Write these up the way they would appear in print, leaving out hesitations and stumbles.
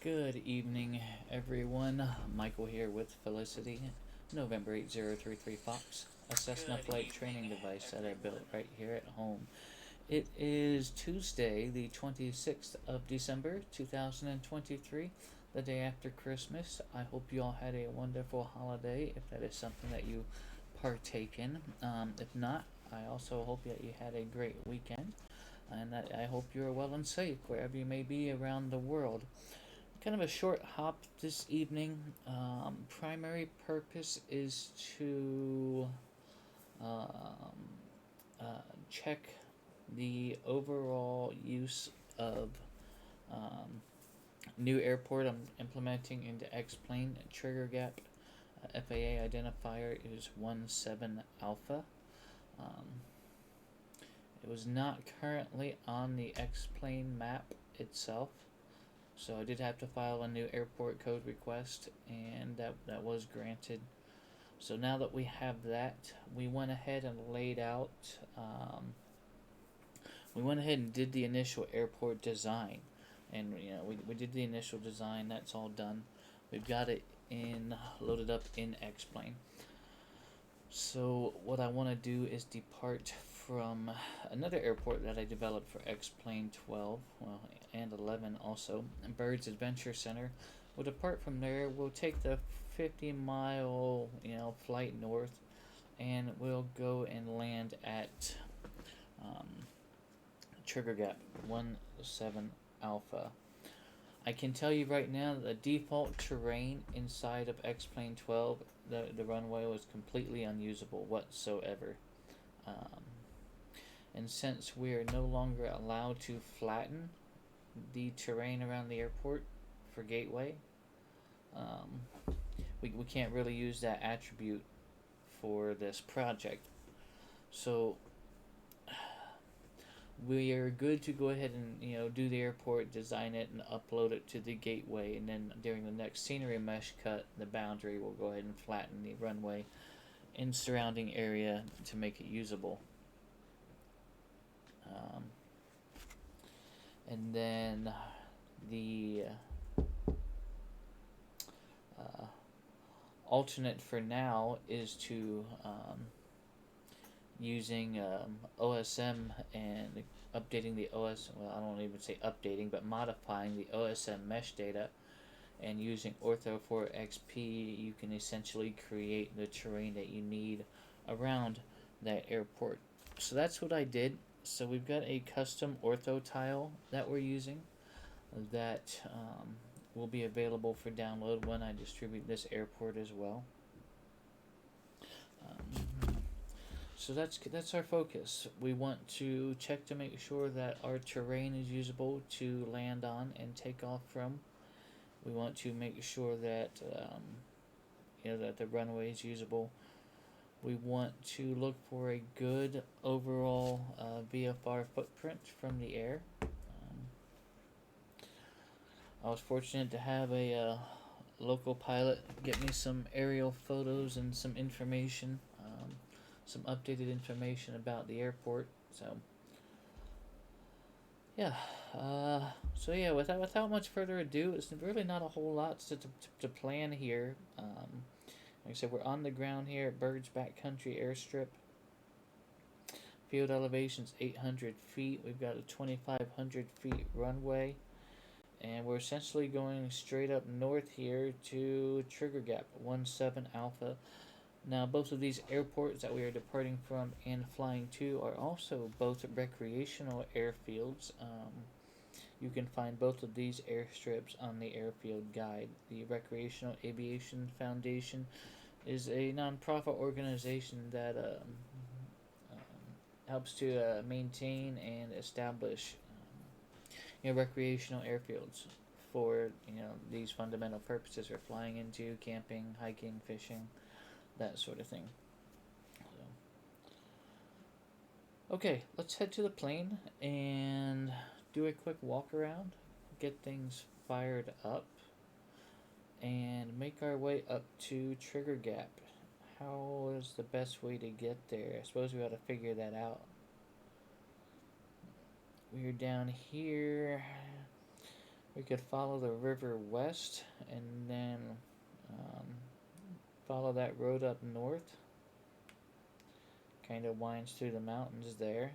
Good evening, everyone. Michael here with Felicity, November 8033 Fox, a Cessna flight training device that I built right here at home. It is Tuesday, the 26th of December, 2023, the day after Christmas. I hope you all had a wonderful holiday, if that is something that you partake in. If not, I also hope that you had a great weekend, and that I hope you are well and safe wherever you may be around the world. Kind of a short hop this evening. Primary purpose is to um, check the overall use of um, new airport I'm implementing into X-Plane. Trigger gap FAA identifier is 17 alpha. Um, it was not currently on the X-Plane map itself, so I did have to file a new airport code request, and that was granted. So now that we have that, we went ahead and laid out, we went ahead and did the initial airport design. And, we did the initial design, that's all done. We've got it loaded up in X-Plane. So what I want to do is depart from another airport that I developed for X-Plane 12, and 11 also, Bird's Adventure Center. We'll depart from there. We'll take the 50-mile, flight north, and we'll go and land at um, Trigger Gap 17 Alpha. I can tell you right now that the default terrain inside of X-Plane 12, the runway was completely unusable whatsoever. Um, and since we are no longer allowed to flatten the terrain around the airport for gateway, we can't really use that attribute for this project. So we are good to go ahead and do the airport, design it, and upload it to the gateway, and then during the next scenery mesh cut, the boundary will go ahead and flatten the runway and surrounding area to make it usable. And then the alternate for now is to using OSM and updating the well, I don't even say updating, but modifying the OSM mesh data, and using Ortho 4XP, you can essentially create the terrain that you need around that airport. So that's what I did. So we've got a custom ortho tile that we're using that will be available for download when I distribute this airport as well. So that's our focus. We want to check to make sure that our terrain is usable to land on and take off from. We want to make sure that that the runway is usable. We want to look for a good overall VFR footprint from the air. I was fortunate to have a local pilot get me some aerial photos and some information, some updated information about the airport. So yeah, without much further ado, it's really not a whole lot to plan here. Like I said, we're on the ground here at Bird's Backcountry Airstrip. Field elevation's 800 feet. We've got a 2,500 feet runway. And we're essentially going straight up north here to Trigger Gap 17 Alpha. Now, both of these airports that we are departing from and flying to are also both recreational airfields. You can find both of these airstrips on the airfield guide. The Recreational Aviation Foundation is a nonprofit organization that helps to maintain and establish recreational airfields for these fundamental purposes for flying into, camping, hiking, fishing, that sort of thing. So, okay, let's head to the plane and do a quick walk around, get things fired up, and make our way up to Trigger Gap. How is the best way to get there? I suppose we ought to figure that out. We're down here. We could follow the river west and then um, follow that road up north. Kind of winds through the mountains there.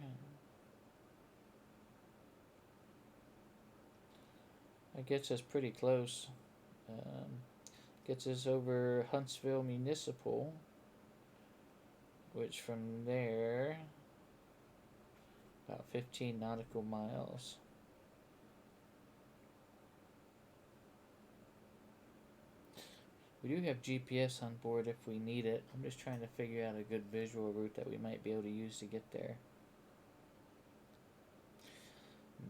That gets us pretty close. Um, Gets us over Huntsville Municipal, which from there, about 15 nautical miles. We do have GPS on board if we need it. I'm just trying to figure out a good visual route that we might be able to use to get there.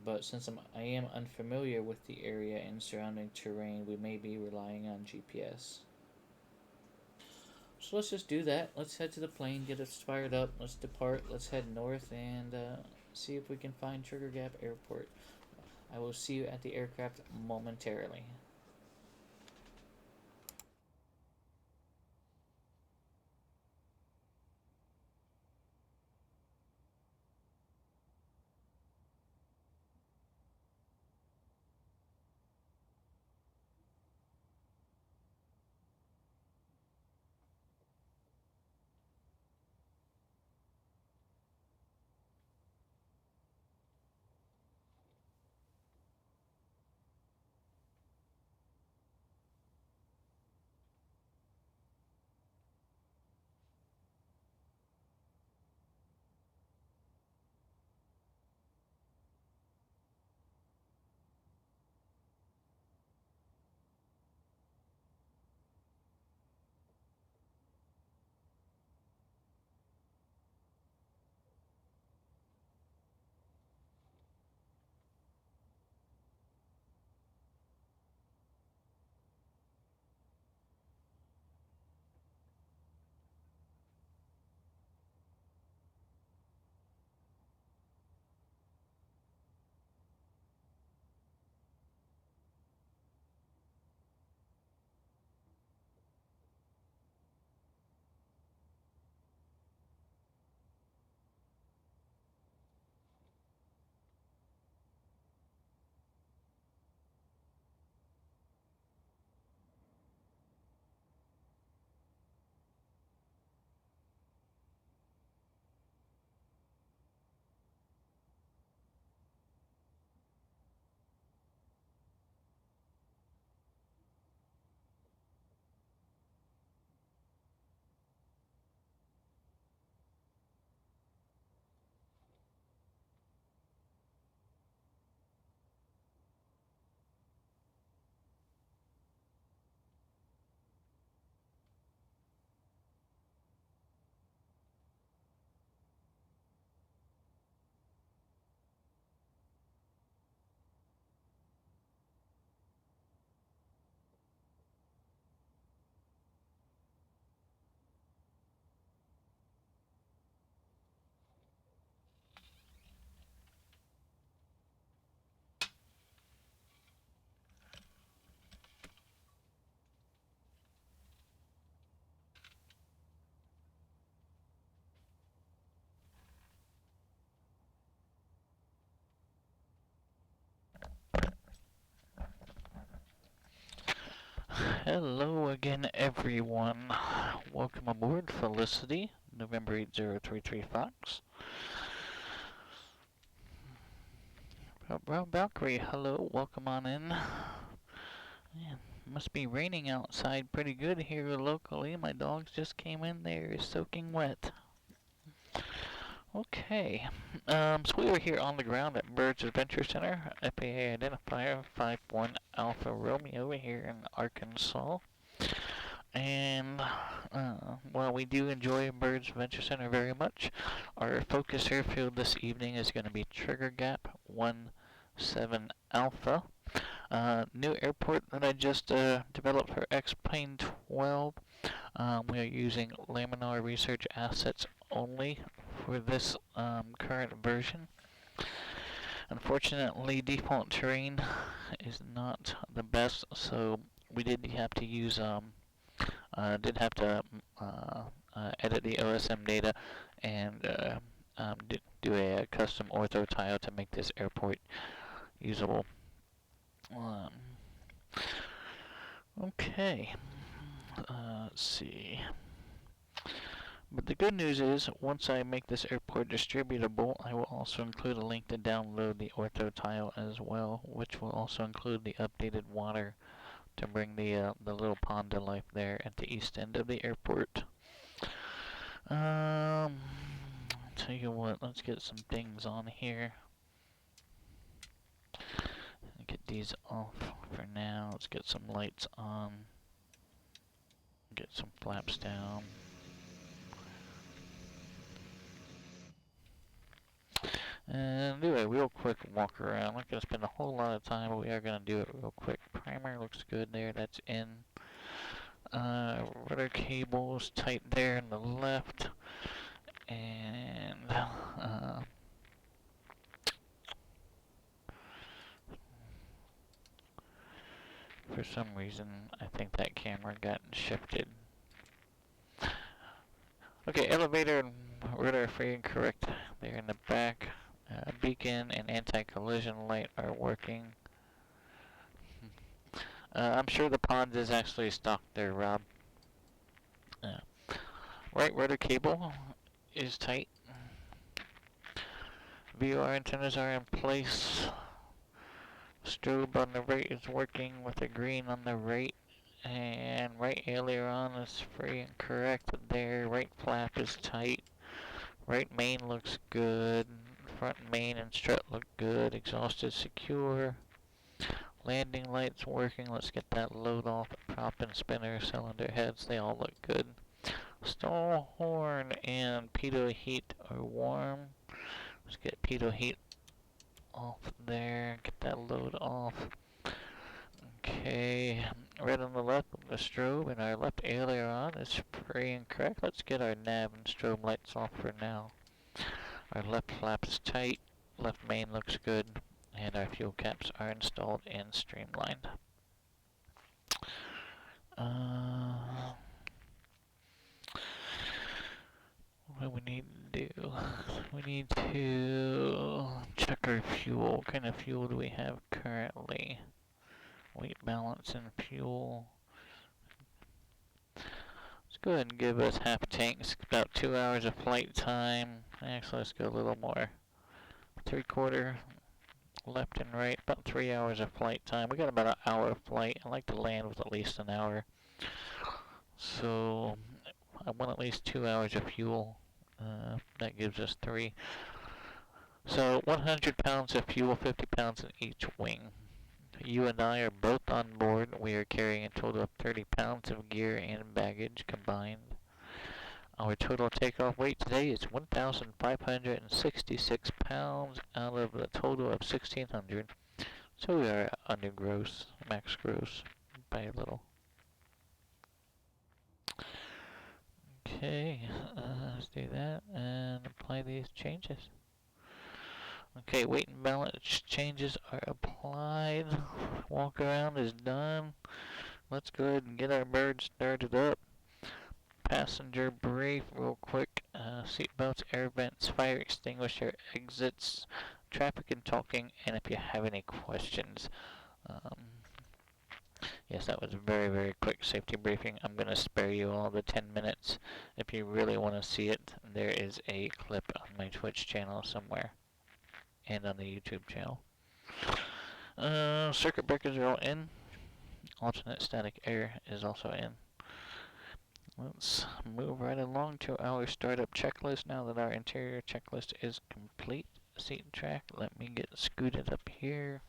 But since I am unfamiliar with the area and surrounding terrain, we may be relying on GPS. So let's just do that. Let's head to the plane, get us fired up. Let's depart. Let's head north and see if we can find Trigger Gap Airport. I will see you at the aircraft momentarily. Hello again, everyone. Welcome aboard Felicity, November 8033 Fox. Valkyrie, hello, welcome on in. Man, must be raining outside pretty good here locally. My dogs just came in there soaking wet. Okay, so we are here on the ground at Birds Adventure Center, FAA identifier 51 Alpha Romeo here in Arkansas. And while we do enjoy Birds Adventure Center very much, our focus airfield this evening is going to be Trigger Gap 17 Alpha. New airport that I just developed for X-Plane 12. We are using laminar research assets only for this current version. Unfortunately, default terrain is not the best, so we did have to use edit the OSM data and do a custom ortho tile to make this airport usable. Okay. Let's see. But the good news is, once I make this airport distributable, I will also include a link to download the ortho tile as well, which will also include the updated water to bring the little pond to life there at the east end of the airport. Tell you what, let's get some things on here. Get these off for now. Let's get some lights on. Get some flaps down. And do a real quick walk around. I'm not going to spend a whole lot of time, but we are going to do it real quick. Primer looks good there. That's in. Rudder cables tight there on the left. And for some reason, I think that camera got shifted. Okay, elevator and rudder free and correct there in the back. Beacon and anti-collision light are working. I'm sure the pond is actually stock there, Rob. Right rudder cable is tight. VR antennas are in place. Strobe on the right is working with a green on the right. And right aileron is free and correct there. Right flap is tight. Right main looks good. Front main and strut look good. Exhaust is secure. Landing lights working. Let's get that load off. Prop and spinner cylinder heads, they all look good. Stall horn and pitot heat are warm. Let's get pitot heat off there. Get that load off. Okay, right on the left, the strobe and our left aileron is free and correct. Let's get our nav and strobe lights off for now. Our left flap is tight. Left main looks good. And our fuel caps are installed and streamlined. What do we need to do? We need to check our fuel. What kind of fuel do we have currently? Weight balance and fuel. Let's go ahead and give us half a tank. It's about 2 hours of flight time. Actually, let's go a little more. 3/4 left and right. About 3 hours of flight time. We got about an hour of flight. I like to land with at least an hour. So I want at least 2 hours of fuel. That gives us 3. So 100 pounds of fuel, 50 pounds in each wing. You and I are both on board. We are carrying a total of 30 pounds of gear and baggage combined. Our total takeoff weight today is 1,566 pounds out of a total of 1,600. So we are under gross, max gross, by a little. Okay, let's do that and apply these changes. Okay, weight and balance changes are applied. Walk around is done. Let's go ahead and get our bird started up. Passenger brief real quick. Seat belts, air vents, fire extinguisher, exits, traffic and talking, and if you have any questions. Yes, that was a very, very quick safety briefing. I'm going to spare you all the 10 minutes. If you really want to see it, there is a clip on my Twitch channel somewhere and on the YouTube channel. Circuit breakers are all in. Alternate static air is also in. Let's move right along to our startup checklist now that our interior checklist is complete. Seat track, let me get scooted up here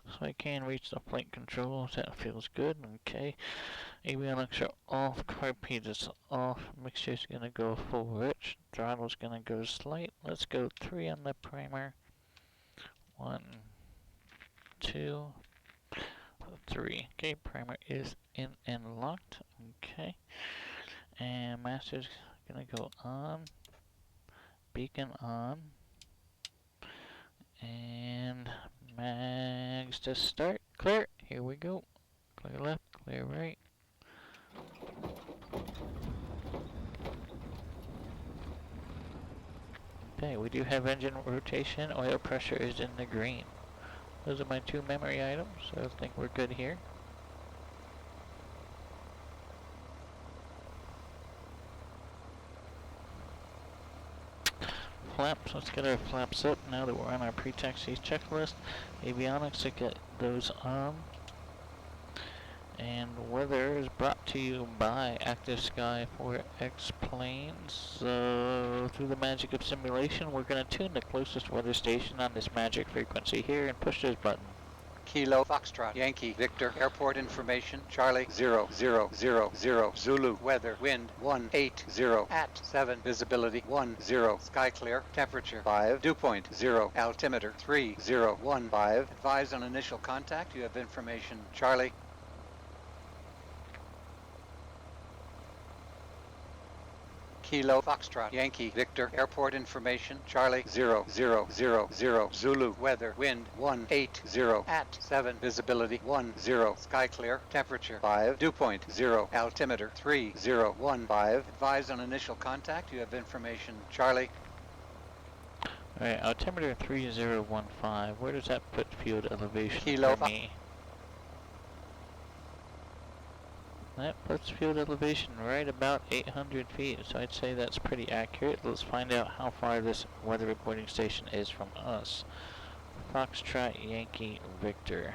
so I can reach the flight controls. That feels good. Okay, avionics are off, carb page is off, mixture's gonna go full rich, throttle's gonna go slight. Let's go 3 on the primer. 1, 2, 3. Okay, primer is in and locked. Okay, and master's gonna go on, beacon on, and mags to start. Clear. Here we go. Clear left, clear right. Okay, we do have engine rotation. Oil pressure is in the green. Those are my 2 memory items, so I think we're good here. Flaps, let's get our flaps up now that we're on our pre-taxi checklist. Avionics to get those on. And weather is brought to you by Active Sky for X Planes. So, through the magic of simulation, we're going to tune the closest weather station on this magic frequency here and push this button. Kilo Foxtrot Yankee Victor Airport information Charlie 0000 Zulu weather wind 180 at 7 visibility 10 sky clear temperature 5 dew point 0 altimeter 3015 advise on initial contact. You have information Charlie. Kilo Foxtrot Yankee Victor Airport information Charlie 0000 Zulu weather wind 180 at 7 visibility 10 sky clear temperature 5 dew point 0 altimeter 3015 advise on initial contact. You have information Charlie. Alright, altimeter 3015, where does that put field elevation Kilo for me? That puts field elevation right about 800 feet, so I'd say that's pretty accurate. Let's find out how far this weather reporting station is from us. Foxtrot Yankee Victor.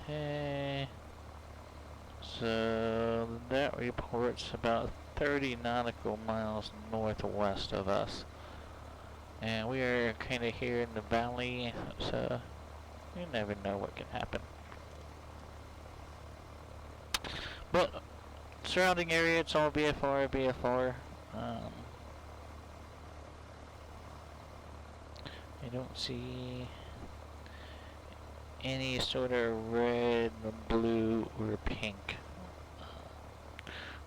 Okay. So that reports about 30 nautical miles northwest of us. And we are kind of here in the valley, so you never know what can happen. But surrounding area, it's all VFR, VFR. I don't see any sort of red, blue, or pink.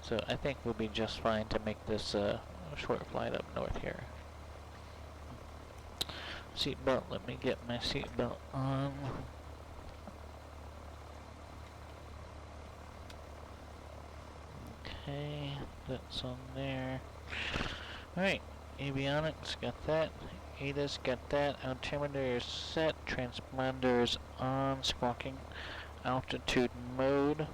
So I think we'll be just fine to make this short flight up north here. Seatbelt, let me get my seatbelt on. Okay, that's on there. Alright, avionics, got that. ADAS, got that. Altimeter is set. Transponders on. Squawking. Altitude mode.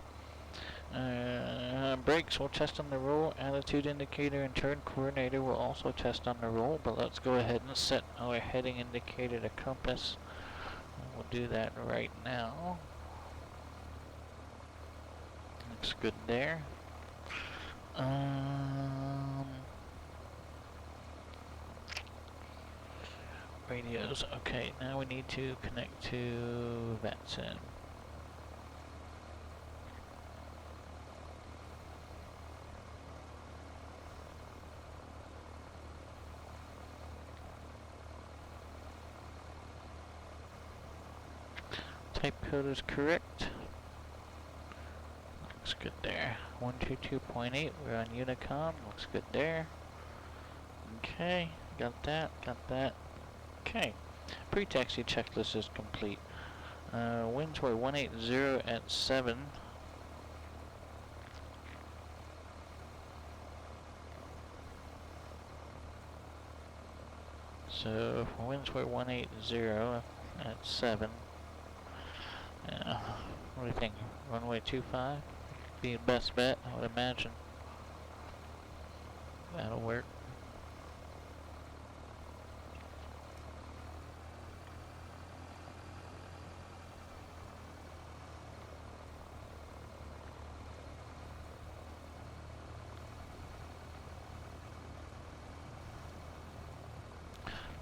Brakes will test on the roll. Attitude indicator and turn coordinator will also test on the roll. But let's go ahead and set our heading indicator to compass. We'll do that right now. Looks good there. Radios. Okay, now we need to connect to VATSIM. Type code is correct. Looks good there. 122.8, we're on Unicom. Looks good there. Okay, got that, got that. Okay, pre-taxi checklist is complete. Winds were 180 at 7. So, winds were 180 at 7. What do you think? Runway 25? Be the best bet, I would imagine. That'll work.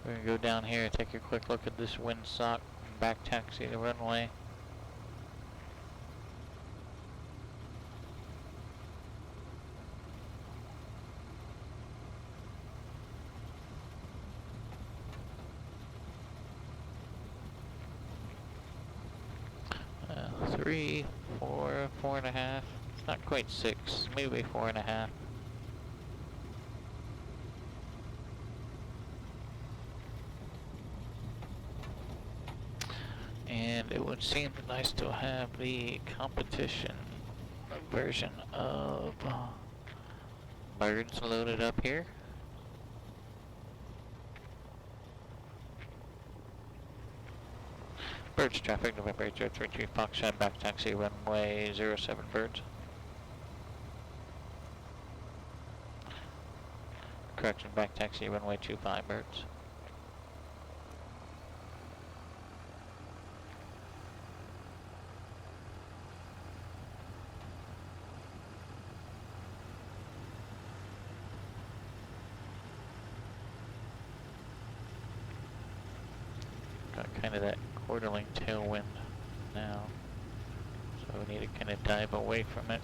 We're gonna go down here, take a quick look at this windsock, back taxi the runway. Three, 4, 4.5. It's not quite 6, maybe 4.5. And it would seem nice to have the competition version of birds loaded up here. Birds traffic, November 8033 Foxtrot, back taxi, runway 07 birds. Correction, back taxi, runway 25 birds. Got kind of that quarterling tailwind now, so we need to kind of dive away from it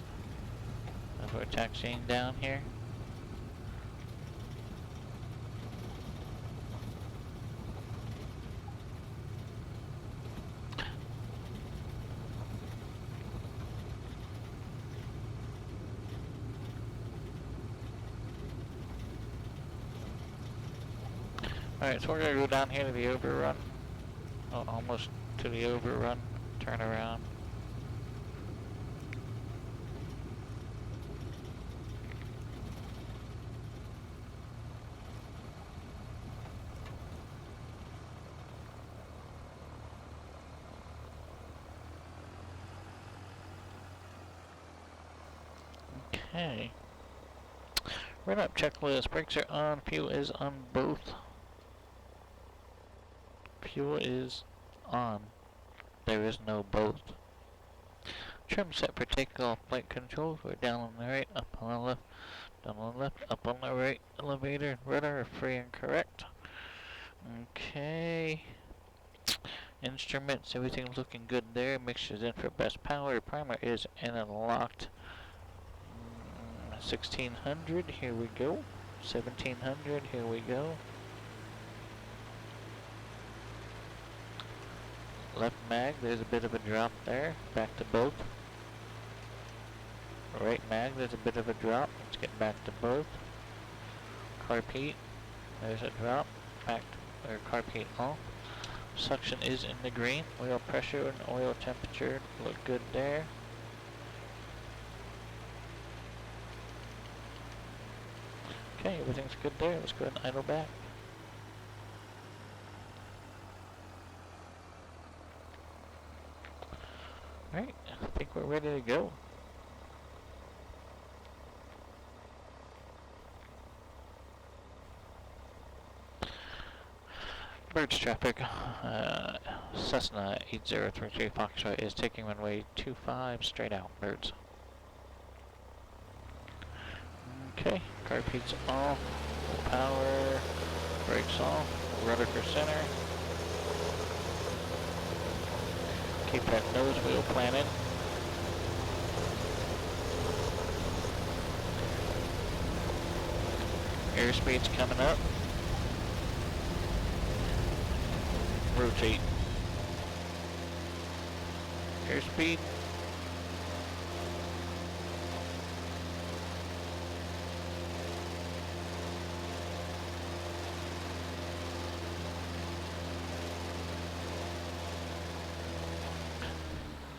as we're taxiing down here. Alright, so we're going to go down here to the overrun. Oh, almost to the overrun. Turn around. Okay. Run up checklist. Brakes are on. Fuel is on both. Fuel is on. There is no both. Trim set for takeoff. Flight controls. We're down on the right, up on the left, down on the left, up on the right. Elevator, rudder, free and correct. Okay. Instruments, everything's looking good there. Mixture's in for best power. Primer is in and locked. 1600, here we go. 1700, here we go. Left mag, there's a bit of a drop there. Back to both. Right mag, there's a bit of a drop. Let's get back to both. Carpet, there's a drop. Back to, or carpet off. Suction is in the green. Oil pressure and oil temperature look good there. Okay, everything's good there. Let's go ahead and idle back. Alright, I think we're ready to go. Birds traffic, Cessna 8033 Foxtrot is taking runway 25 straight out, birds. Okay, carpet's off, power, brakes off, rudder for center. Keep that nose wheel planted. Airspeed's coming up. Rotate. Airspeed.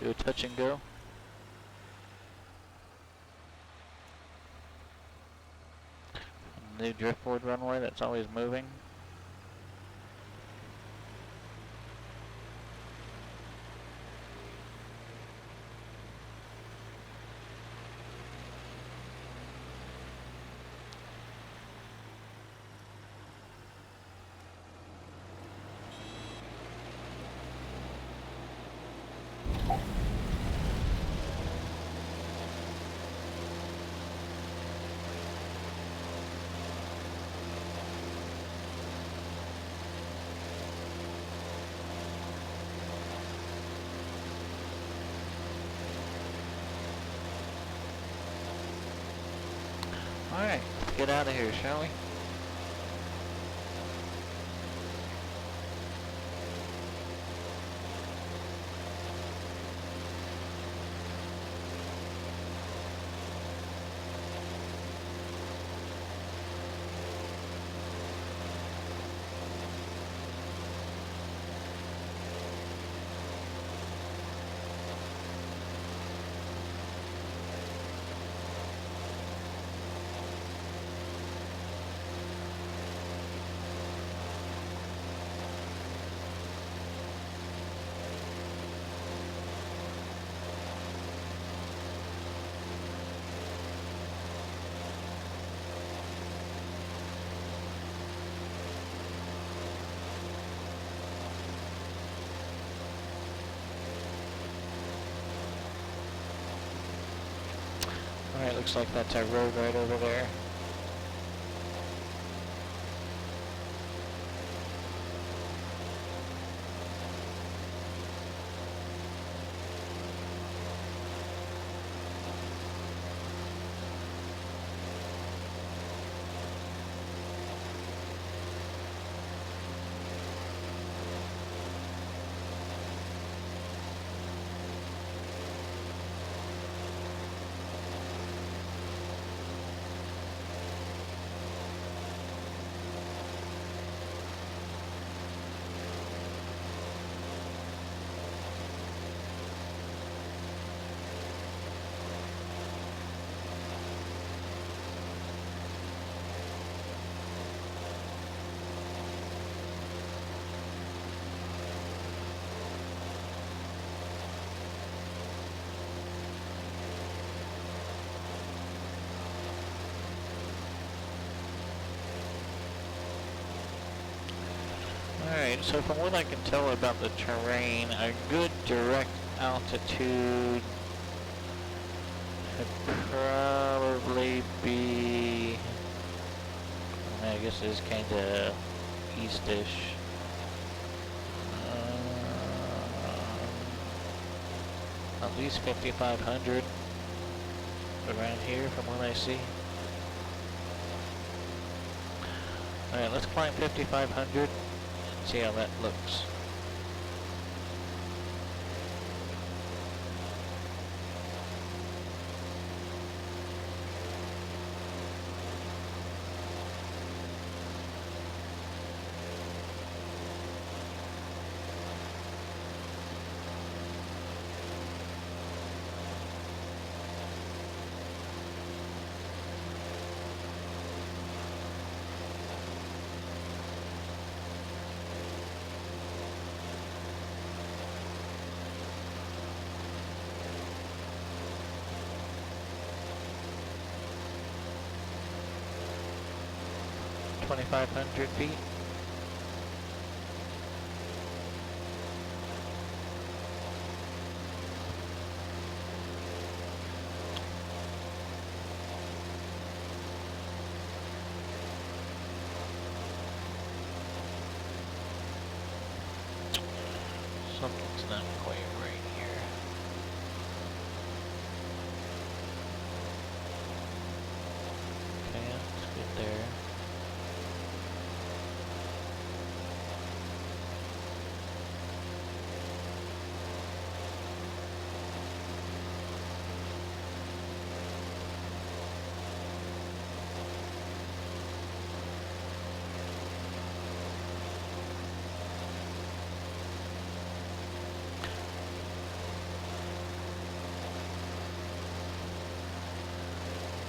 Do a touch and go. New driftboard runway that's always moving. Alright, let's get out of here, shall we? Looks like that's our road right over there. Alright, so from what I can tell about the terrain, a good direct altitude would probably be, I guess it's kind of eastish. At least 5,500 around here from what I see. Alright, let's climb 5,500. See how that looks. $2,500 feet. Something's not quite right here. Okay, let's get there.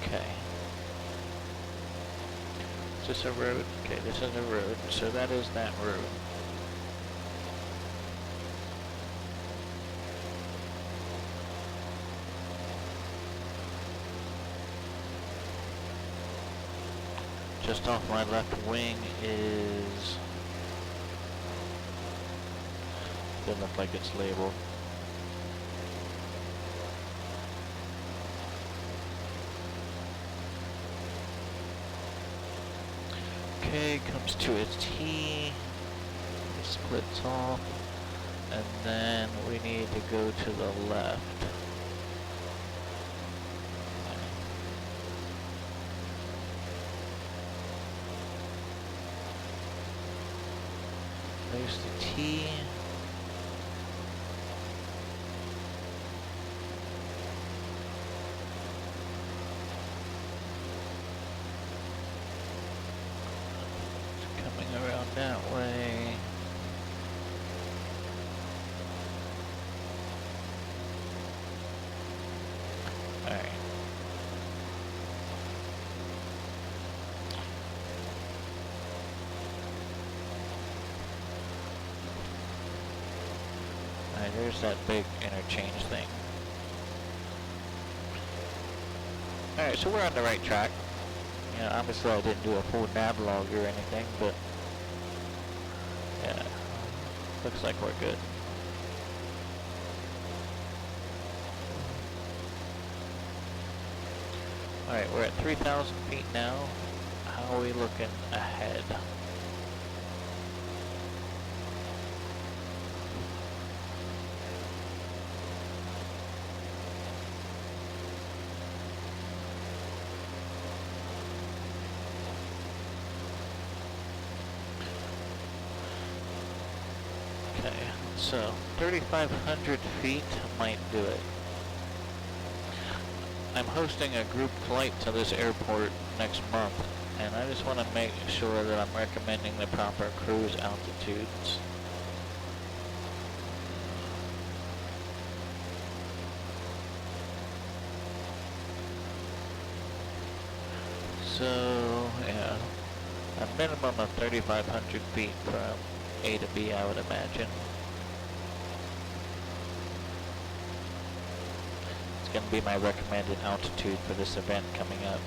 Okay. Is this a road? Okay, this is a road, so that is that road. Just off my left wing is... doesn't look like it's labeled. Okay, comes to its T, it splits off, and then we need to go to the left. There's the T. Around that way. Alright. Alright, there's that big interchange thing. Alright, so we're on the right track. You know, obviously I didn't do a full nav log or anything, but yeah, looks like we're good. Alright, we're at 3,000 feet now. How are we looking ahead? Okay, so 3,500 feet might do it. I'm hosting a group flight to this airport next month, and I just want to make sure that I'm recommending the proper cruise altitudes. So, yeah, a minimum of 3,500 feet from A to B, I would imagine. It's going to be my recommended altitude for this event coming up.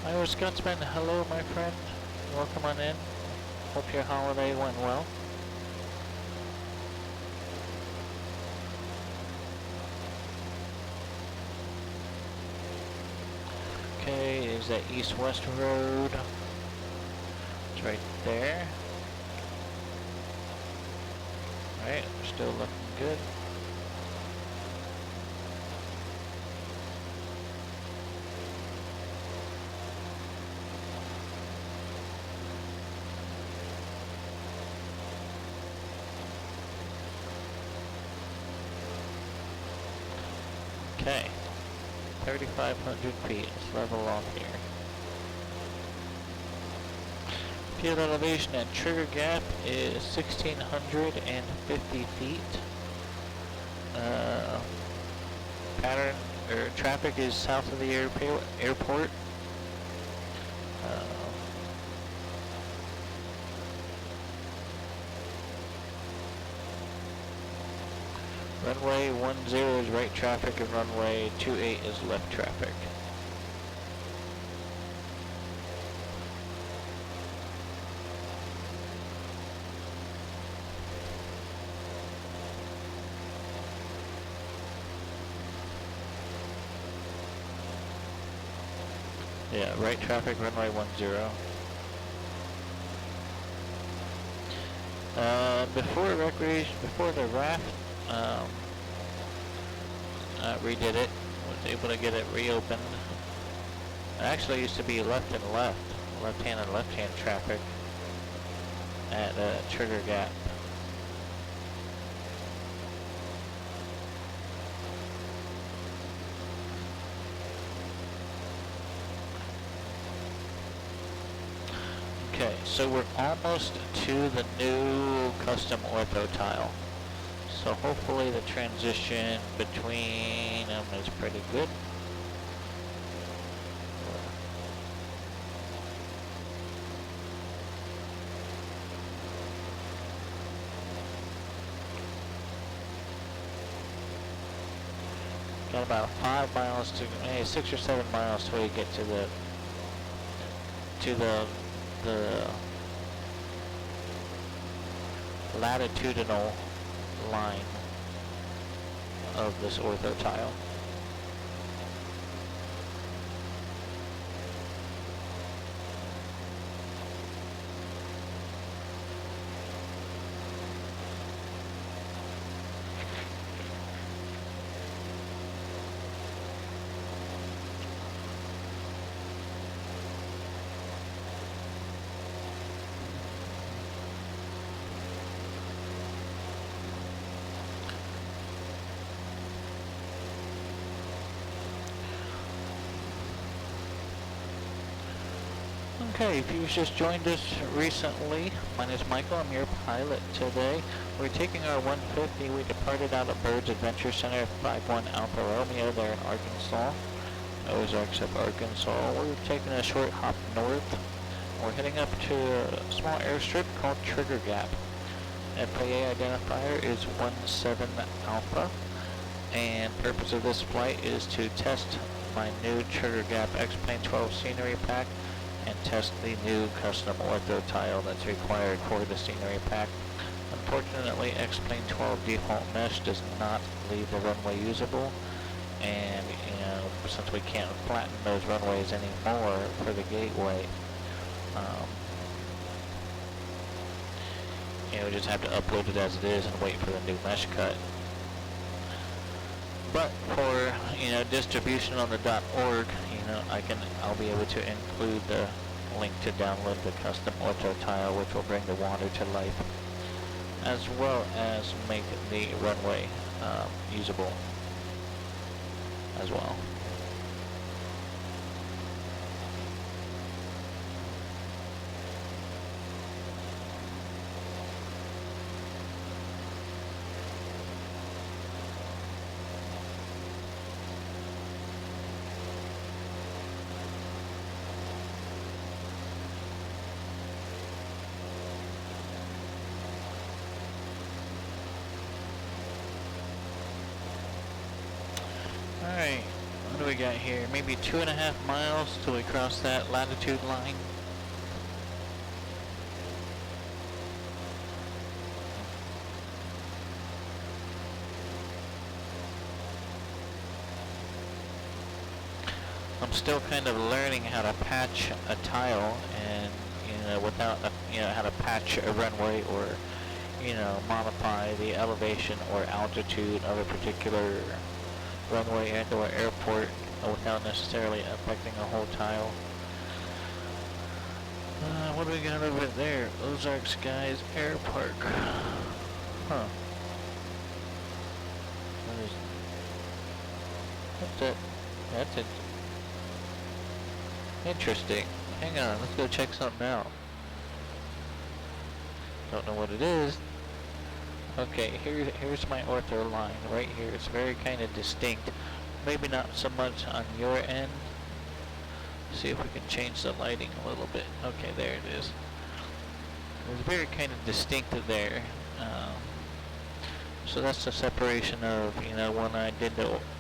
Irish Scotsman, hello my friend. Welcome on in. Hope your holiday went well. Okay, is that east-west road? It's right there. Alright, we're still looking good. Okay, 3,500 feet, let's level off here. Field elevation at trigger gap is 1,650 feet. Pattern, or traffic is south of the airport. Runway 10 is right traffic and runway 28 is left traffic. Yeah, right traffic, runway 10. Before the raft, redid it, was able to get it reopened. It actually used to be left and left-hand and left-hand traffic at trigger gap. Okay, so we're almost to the new custom ortho tile. So hopefully the transition between them is pretty good. Got about 5 miles to, 6 or 7 miles till we get to the latitudinal line of this ortho tile. Okay, if you've just joined us recently, my name is Michael, I'm your pilot today. We're taking our 150, we departed out of Bird's Adventure Center 51 Alpha Romeo there in Arkansas, Ozarks of Arkansas. We're taking a short hop north. We're heading up to a small airstrip called Trigger Gap. FAA identifier is 17 Alpha, and purpose of this flight is to test my new Trigger Gap X-Plane 12 scenery pack and test the new custom ortho tile that's required for the scenery pack. Unfortunately, X-Plane 12 default mesh does not leave the runway usable, and since we can't flatten those runways anymore for the gateway, we just have to upload it as it is and wait for the new mesh cut. But for distribution on the .org, I'll be able to include the link to download the custom ortho tile, which will bring the water to life, as well as make the runway usable as well. Alright, what do we got here? Maybe 2.5 miles till we cross that latitude line. I'm still kind of learning how to patch a tile and, without, how to patch a runway or, modify the elevation or altitude of a particular runway and or airport without necessarily affecting a whole tile. What do we got over there? Ozark Skies Air Park. Huh. What's it? That's it. Interesting. Hang on, let's go check something out. Don't know what it is. Okay, here's my ortho line right here. It's very kind of distinct. Maybe not so much on your end. See if we can change the lighting a little bit. Okay, there it is. It's very kind of distinct there. So that's the separation of, when I did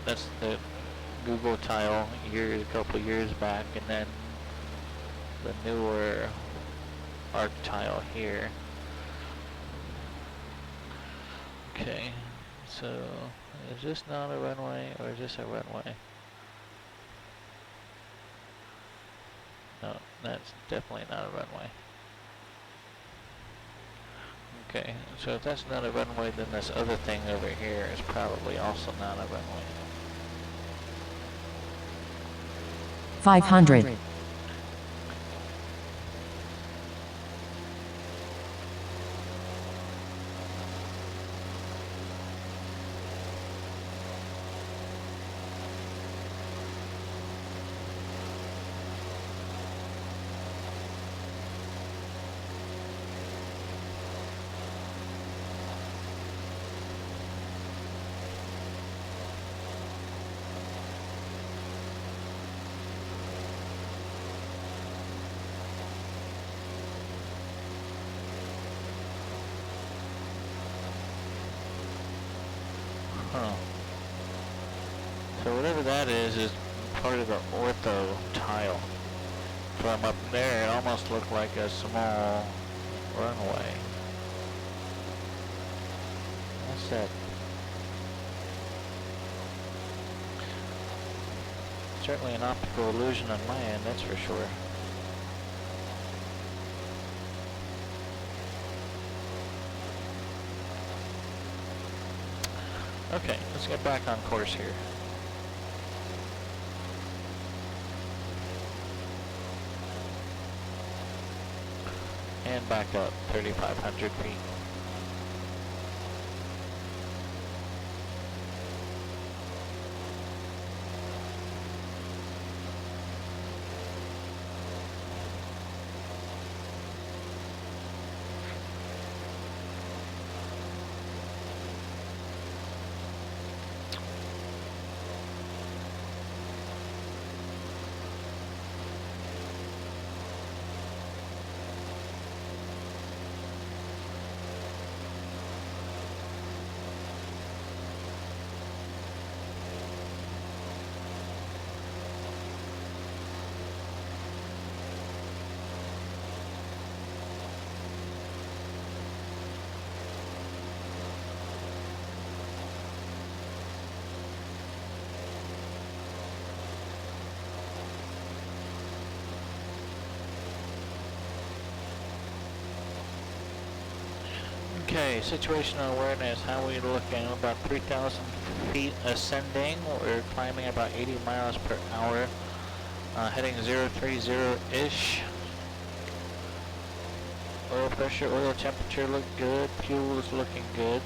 that's the Google tile a couple years back, and then the newer arc tile here. Okay, so is this not a runway, or is this a runway? No, that's definitely not a runway. Okay, so if that's not a runway, then this other thing over here is probably also not a runway. 500. Huh. So whatever that is part of the ortho tile. From up there, it almost looked like a small runway. What's that? Certainly an optical illusion on my end, that's for sure. Okay, let's get back on course here. And back up 3,500 feet. Okay, situational awareness. How we looking? About 3,000 feet ascending. We're climbing about 80 miles per hour. Heading 030-ish. Oil pressure, oil temperature look good. Fuel is looking good.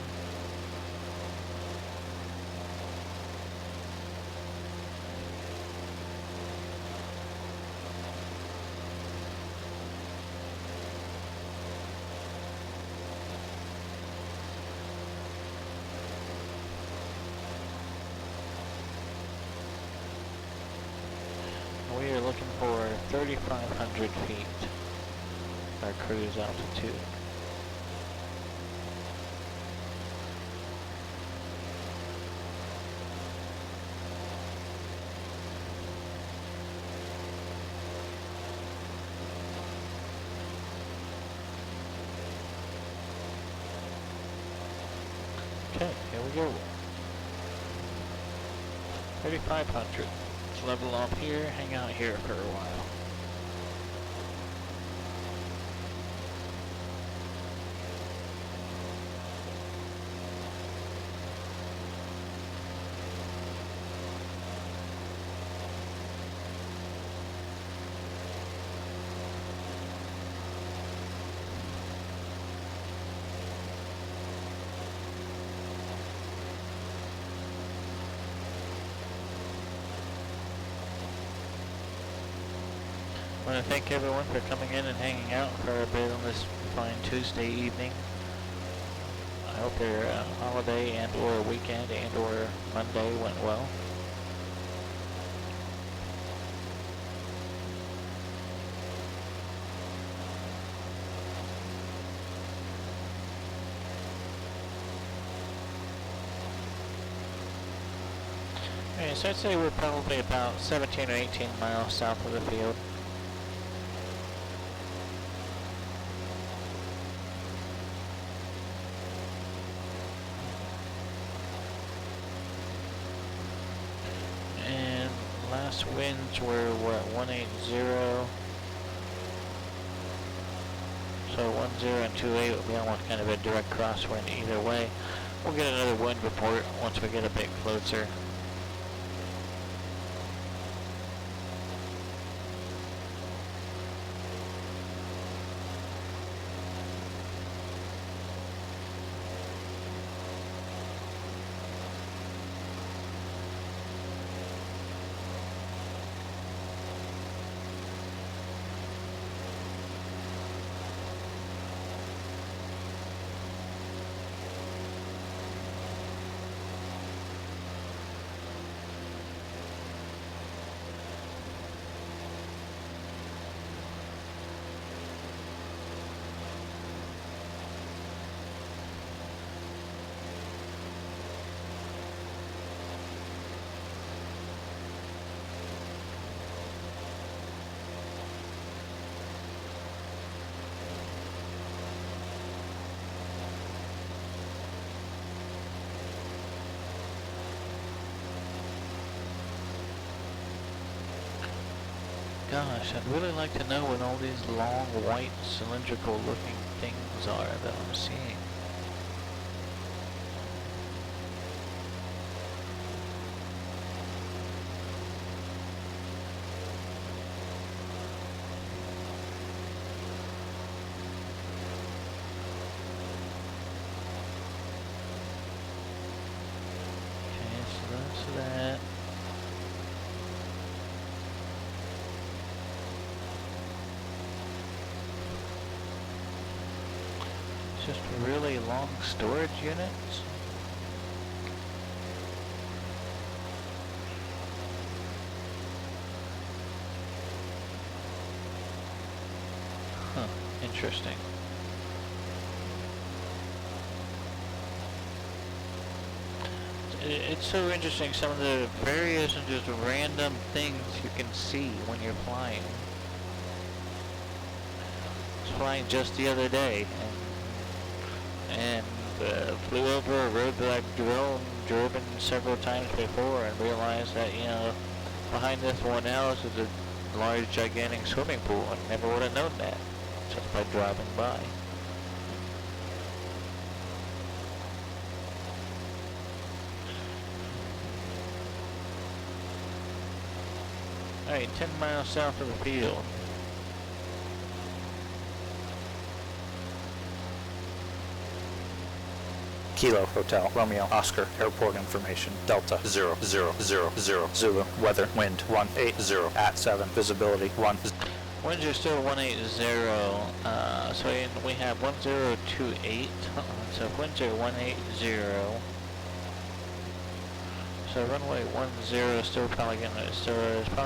We are looking for 3,500 feet. Our cruise altitude. Okay, here we go. 3,500. Let's level off here, hang out here for a while. I want to thank everyone for coming in and hanging out for a bit on this fine Tuesday evening. I hope your holiday and or weekend and or Monday went well. Okay, so I'd say we're probably about 17 or 18 miles south of the field. Last winds were what, 180, so 10 and 28 would be almost kind of a direct crosswind either way. We'll get another wind report once we get a bit closer. Gosh, I'd really like to know what all these long, white, cylindrical looking things are that I'm seeing. Okay, so that's that. Just really long storage units. Huh, interesting. It's so interesting, some of the various and just random things you can see when you're flying. I was flying just the other day, and flew over a road that I've driven several times before, and realized that, you know, behind this one house is a large, gigantic swimming pool, and never would have known that just by driving by. Alright, 10 miles south of the field. Kilo Hotel Romeo Oscar Airport information Delta 0000 Zulu weather wind 180 at 7 visibility 1. Winds are still 180, so we have 1028, so winds are 180, so runway 10 is still probably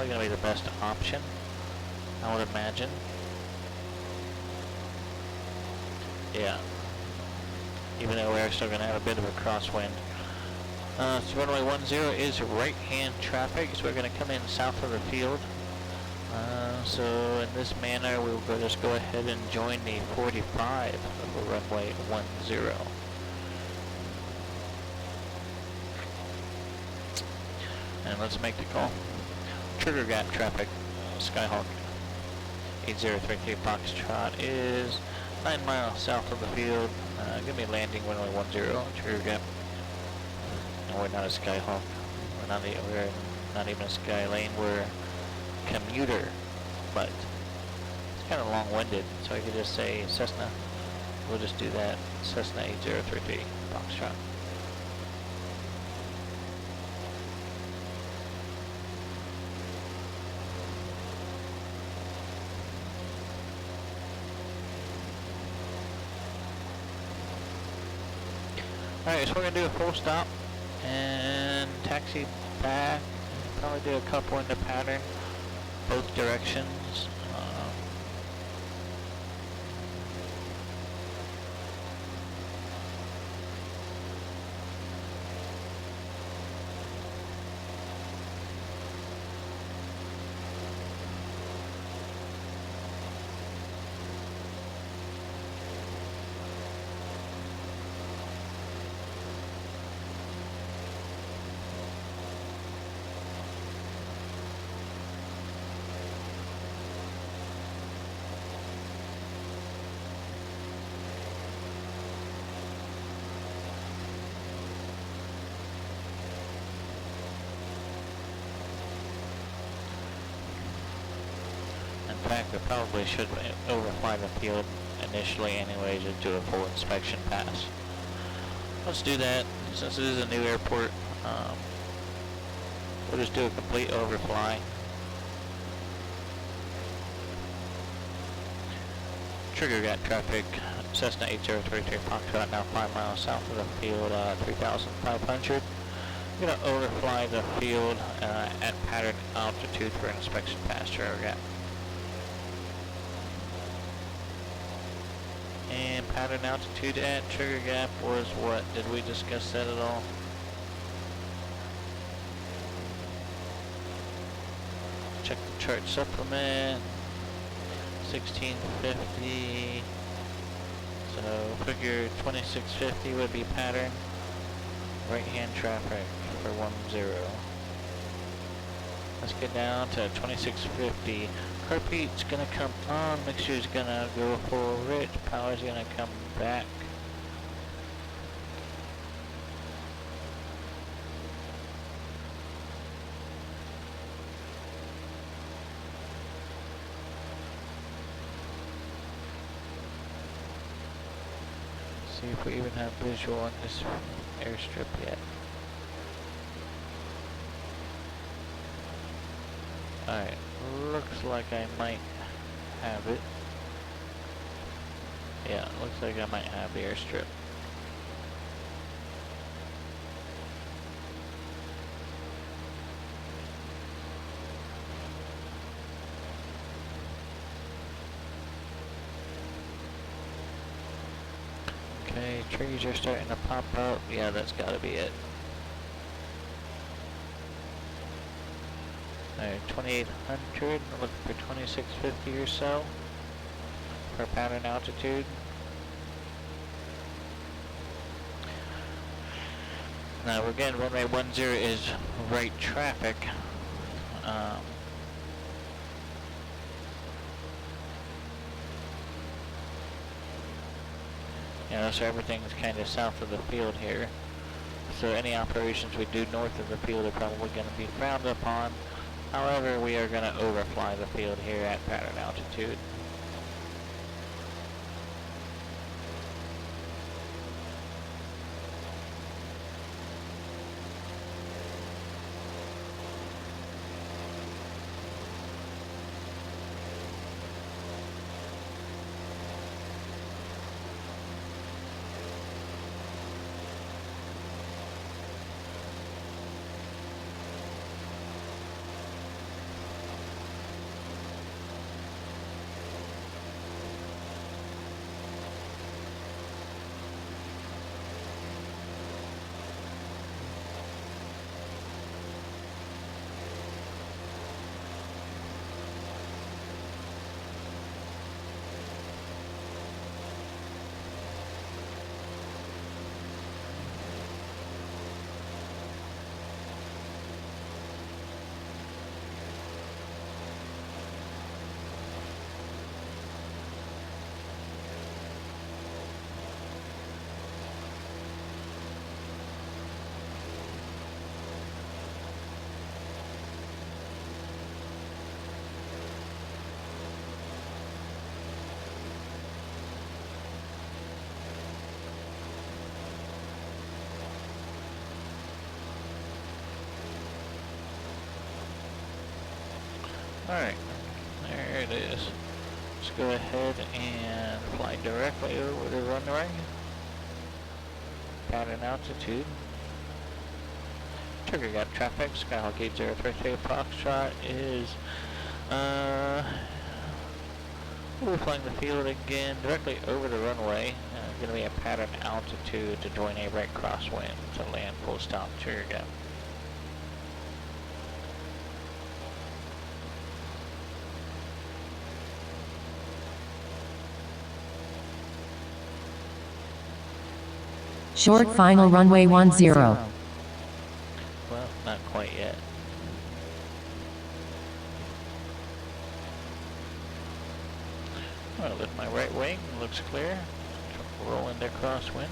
gonna be the best option, I would imagine. Yeah. Even though we're still going to have a bit of a crosswind. So runway 10 is right-hand traffic, so we're going to come in south of the field. So in this manner, we'll just go ahead and join the 45 of runway 10. And let's make the call. Trigger gap traffic, Skyhawk 8033 Foxtrot is 9 miles south of the field. Give me landing runway 10, trigger gap. And we're not a Skyhawk. We're not even a Skylane. We're commuter, but it's kind of long-winded, so I could just say Cessna. We'll just do that. Cessna 8033 Foxtrot. Alright, so we're going to do a full stop and taxi back. Probably do a couple in the pattern, both directions. In fact, we probably should overfly the field initially anyway, just do a full inspection pass. Let's do that, since it is a new airport. We'll just do a complete overfly. Trigger gap traffic, Cessna 8033 Foxtrot, now 5 miles south of the field, 3,500. We're going to overfly the field at pattern altitude for an inspection pass, trigger gap. And pattern altitude at trigger gap was what? Did we discuss that at all? Check the chart supplement. 1650. So figure 2650 would be pattern. Right hand traffic for 10. Let's get down to 2650. Carpete's gonna come on, mixture's gonna go full rich, power's gonna come back. See if we even have visual on this airstrip yet. Alright, looks like I might have it. Yeah, looks like I might have the airstrip. Okay, trees are starting to pop up. Yeah, that's gotta be it. Alright, 2800, looking for 2650 or so for pattern altitude. Now again, runway 10 is right traffic. So everything's kind of south of the field here. So any operations we do north of the field are probably going to be frowned upon. However, we are going to overfly the field here at pattern altitude. Alright, there it is. Let's go ahead and fly directly over the runway. Pattern altitude. Trigger gap traffic, Skyhawk 8033 Foxtrot is overflying the field again, directly over the runway. Going to be a pattern altitude to join a right crosswind to land full stop trigger gap. Short final runway 10. Well, not quite yet. I'll lift my right wing, looks clear. Roll into crosswind.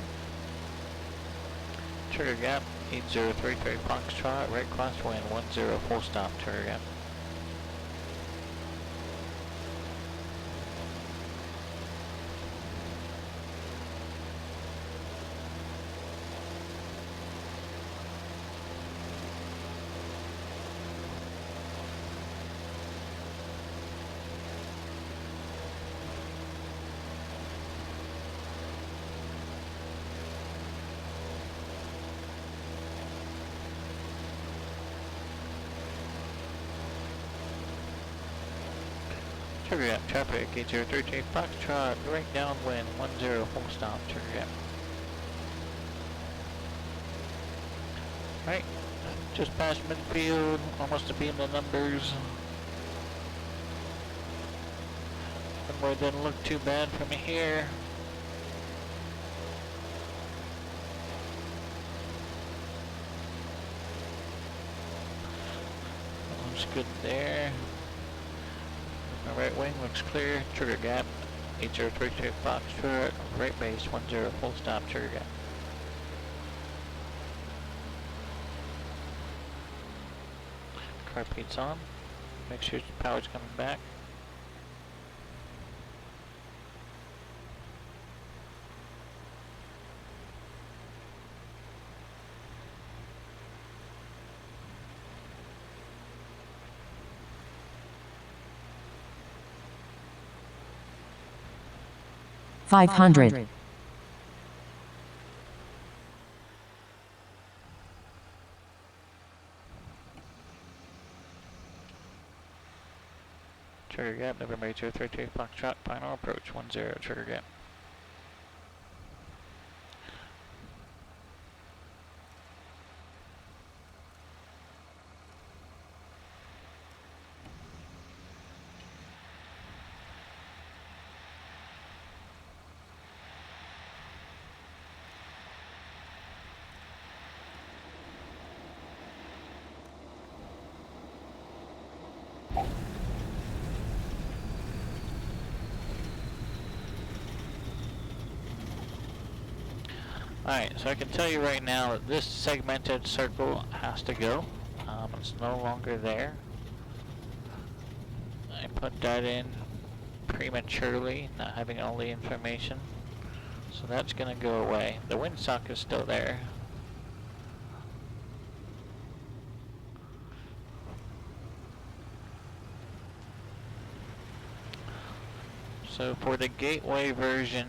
Trigger gap 8033 Foxtrot, right crosswind 10 full stop trigger gap. Trigger gap traffic 8033 Foxtrot, right downwind 10 full stop trigger gap. Right, just past midfield, almost a beam of numbers. Runway doesn't look too bad from here. Looks good there. My right wing looks clear, trigger gap 8033 Foxtrot, right base 10 full stop trigger gap. Carpeet's on, make sure the power's coming back. $500. Trigger gap, November 8033 Foxtrot, final approach 10 trigger gap. Alright, so I can tell you right now that this segmented circle has to go. It's no longer there. I put that in prematurely, not having all the information. So that's gonna go away. The windsock is still there. So for the gateway version,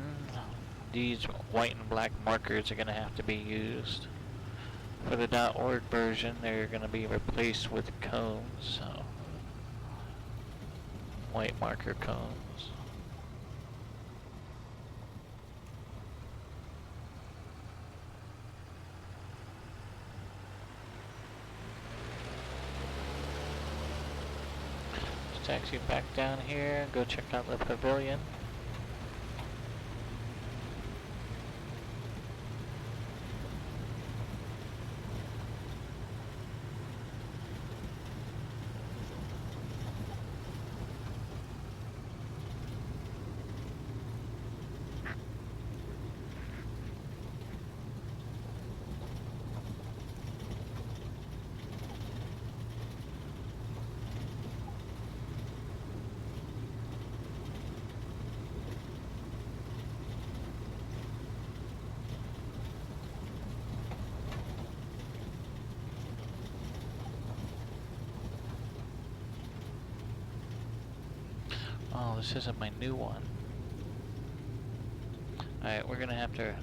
these white and black markers are gonna have to be used. For the .org version, they're gonna be replaced with cones, so white marker cones. Let's taxi back down here, go check out the pavilion. Oh, this isn't my new one. Alright, we're gonna have to...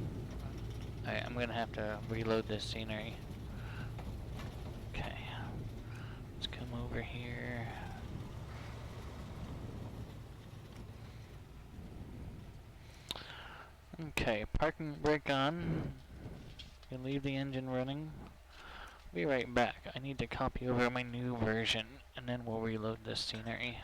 Alright, I'm gonna have to reload this scenery. Okay. Let's come over here. Okay, parking brake on. You leave the engine running. Be right back. I need to copy over my new version, and then we'll reload this scenery.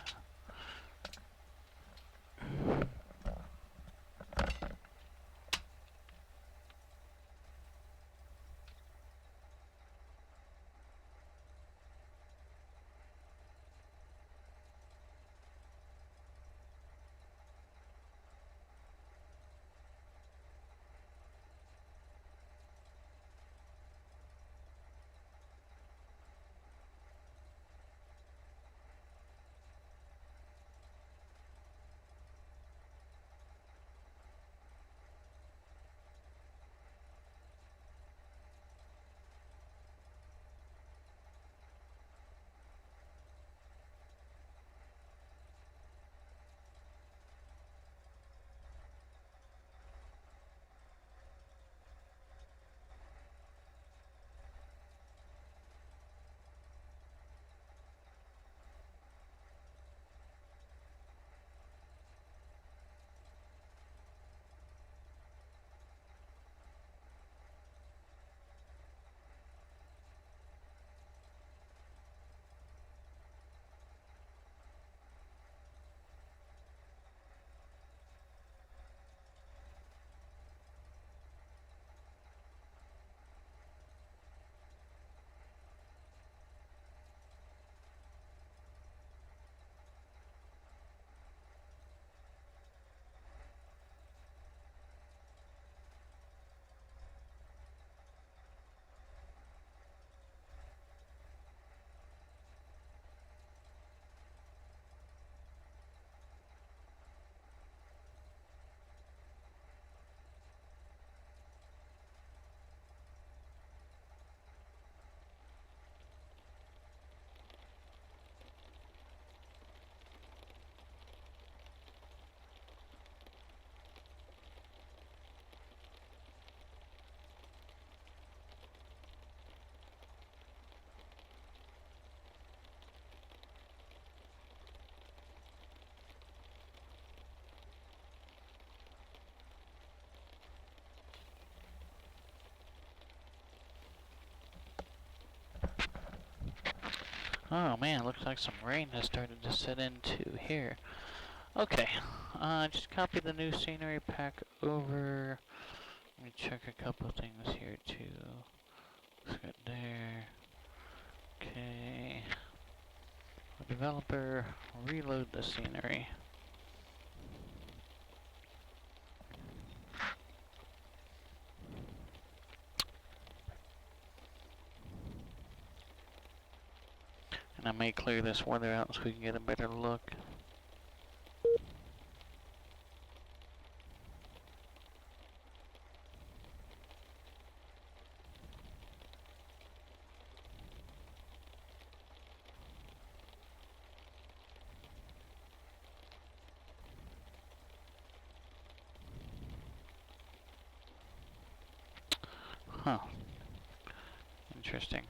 Oh man, looks like some rain has started to set into here. Okay, just copy the new scenery pack over. Let me check a couple of things here too. Let's get there. Okay. Developer, reload the scenery. And I may clear this weather out so we can get a better look. Interesting.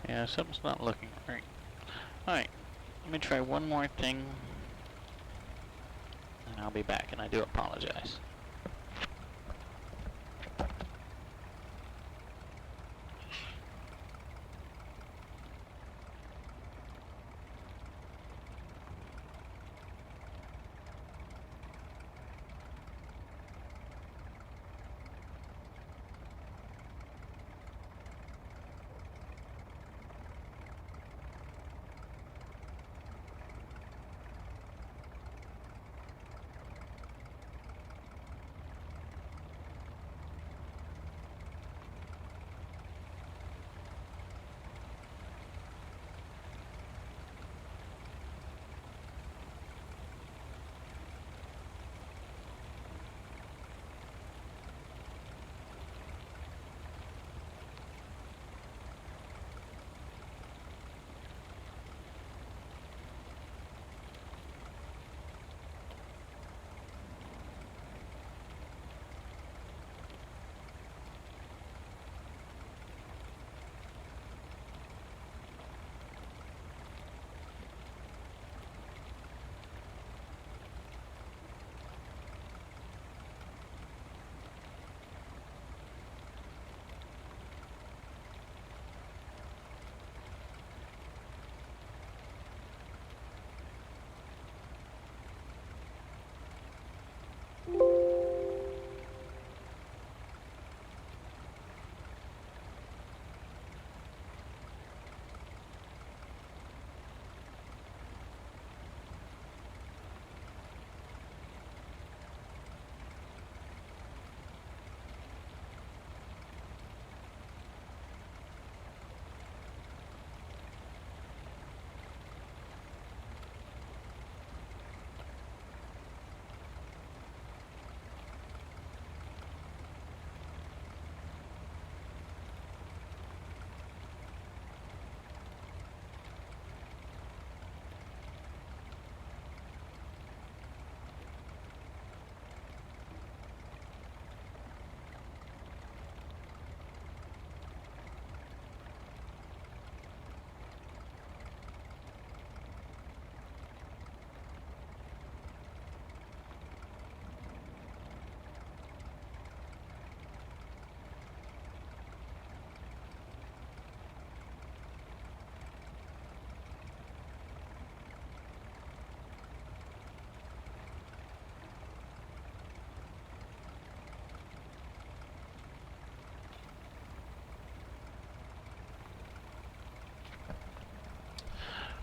Yeah, something's not looking right. Alright, let me try one more thing, and I'll be back, and I do apologize.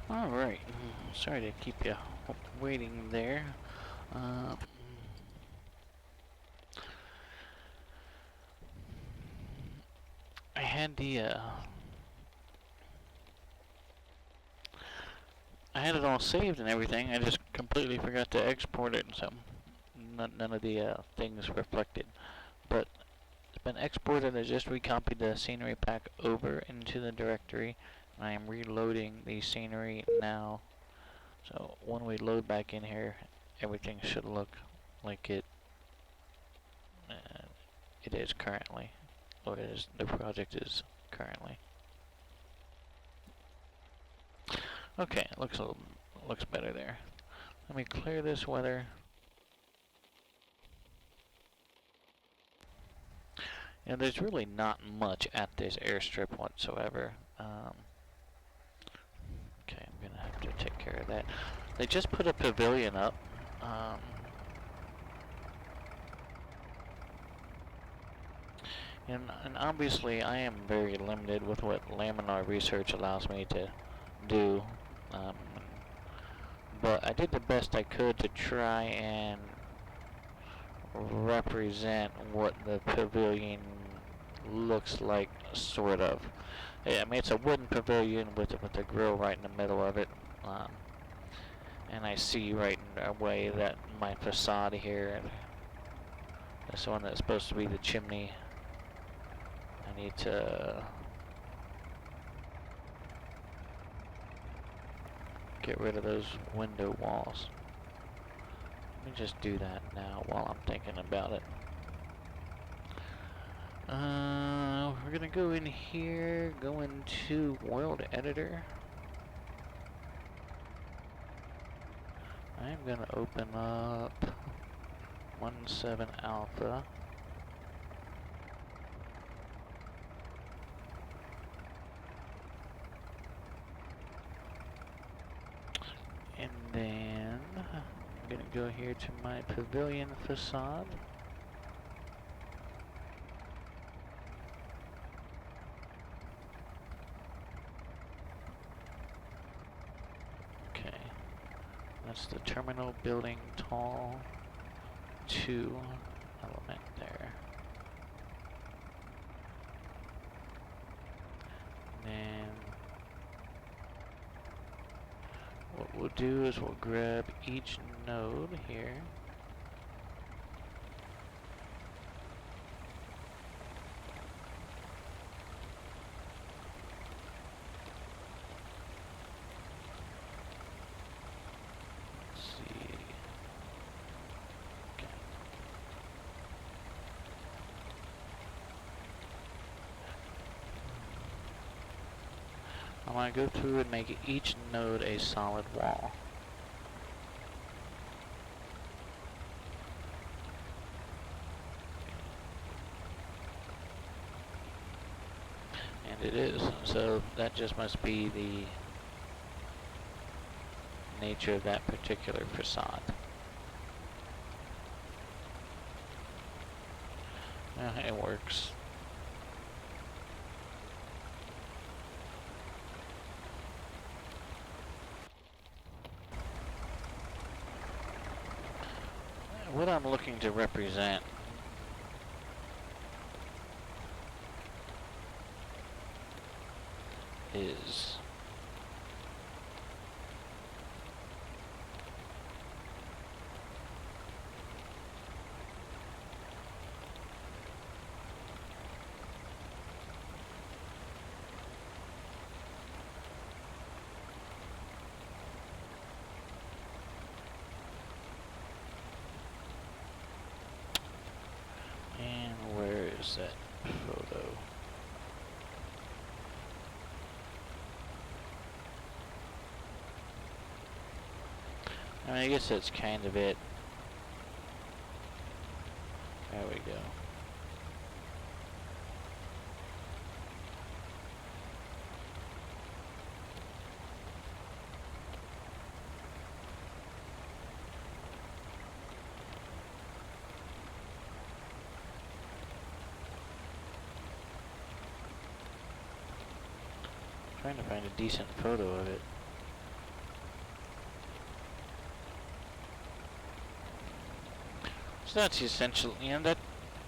Alright, sorry to keep you waiting there. I had I had it all saved and everything, I just completely forgot to export it, so none of the things reflected. But it's been exported. I just recopied the scenery pack over into the directory, and I am reloading the scenery now. So when we load back in here, everything should look like it is currently, or the project is currently. Okay, looks better there. Let me clear this weather. And there's really not much at this airstrip whatsoever. Okay, I'm gonna have to take care of that. They just put a pavilion up. And obviously I am very limited with what laminar research allows me to do. But I did the best I could to try and represent what the pavilion looks like, sort of. I mean, it's a wooden pavilion with a grill right in the middle of it. And I see right away that my facade here, this one that's supposed to be the chimney, I need to get rid of those window walls. Let me just do that now while I'm thinking about it. We're gonna go in here, go into World Editor. I'm gonna open up 17 Alpha. And then I'm gonna go here to my pavilion facade. Okay, that's the terminal building tall 2 element there. And then what we'll do is we'll grab each node here. Let's see. Okay. I'm going to go through and make each node a solid wall. And it is, so that just must be the nature of that particular facade. It works. What I'm looking to represent is that photo. I mean, I guess that's kind of it. There we go. Trying to find a decent photo of it. So that's essential, you know,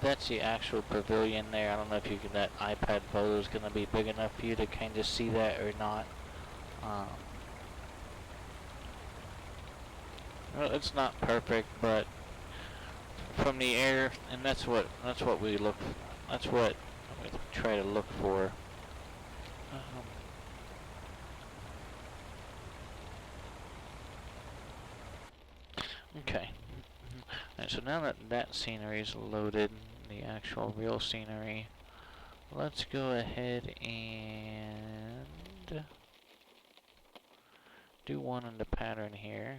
that's the actual pavilion there. I don't know if you can, that iPad photo is going to be big enough for you to kind of see that or not. Well, it's not perfect, but from the air, and that's what we look. That's what we try to look for. Okay. Alright, so now that that scenery is loaded, the actual real scenery, let's go ahead and do one in the pattern here.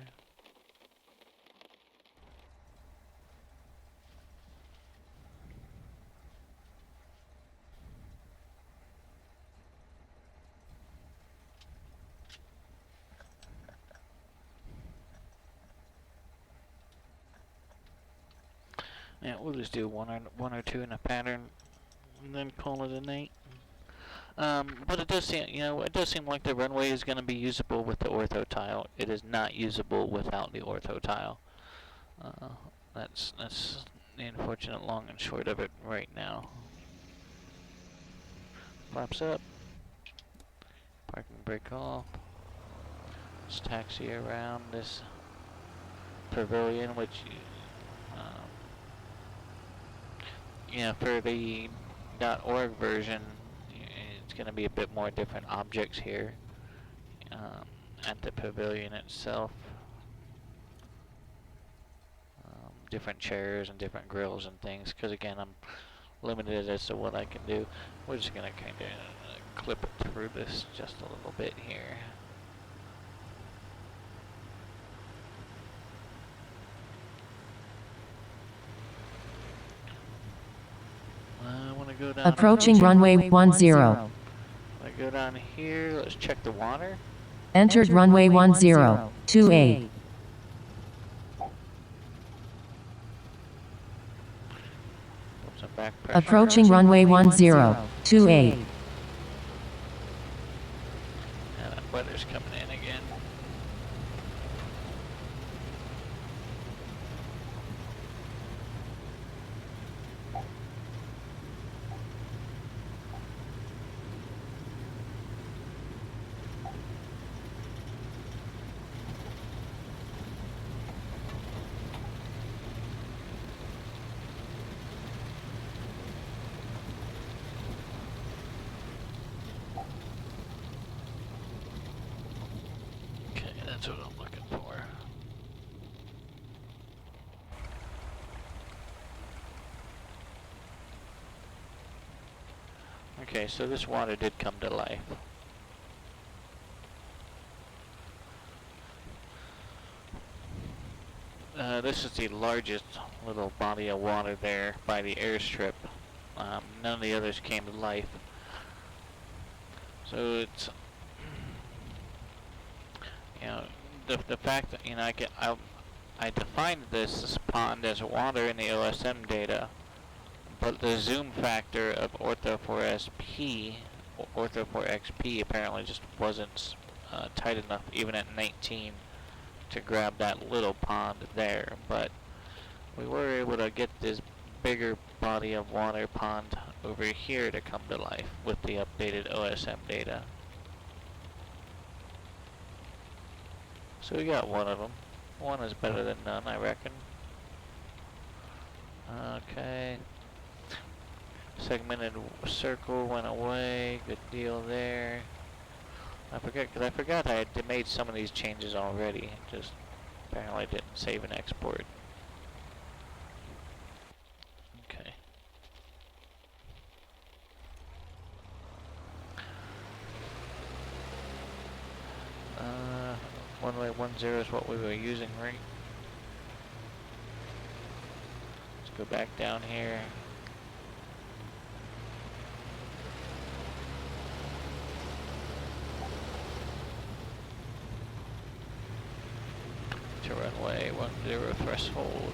Yeah, we'll just do one or two in a pattern, and then call it a night. But it does seem, you know, it does seem like the runway is going to be usable with the ortho tile. It is not usable without the ortho tile. That's the unfortunate long and short of it right now. Flaps up. Parking brake off. Let's taxi around this pavilion, which you know, for the .org version, it's going to be a bit more different objects here. at the pavilion itself. Different chairs and different grills and things, because again, I'm limited as to what I can do. We're just going to kind of clip it through this just a little bit here. I want to go down. Approaching runway 10. I go down here. Let's check the water. Entered runway 10. 28. Put some back pressure. Approaching runway 10. 28. And that weather's coming in again. Okay, that's what I'm looking for. Okay, so this water did come to life. This is the largest little body of water there by the airstrip. None of the others came to life. So it's, you know, the fact that, you know, I defined this pond as water in the OSM data, but the zoom factor of Ortho4SP, Ortho4XP apparently just wasn't tight enough, even at 19, to grab that little pond there. But we were able to get this bigger body of water pond over here to come to life with the updated OSM data. So we got one of them. One is better than none, I reckon. Okay. Segmented circle went away. Good deal there. I forgot I had made some of these changes already. Just apparently didn't save and export. Okay. Runway 10 is what we were using, right? Let's go back down here. To runway 10 threshold.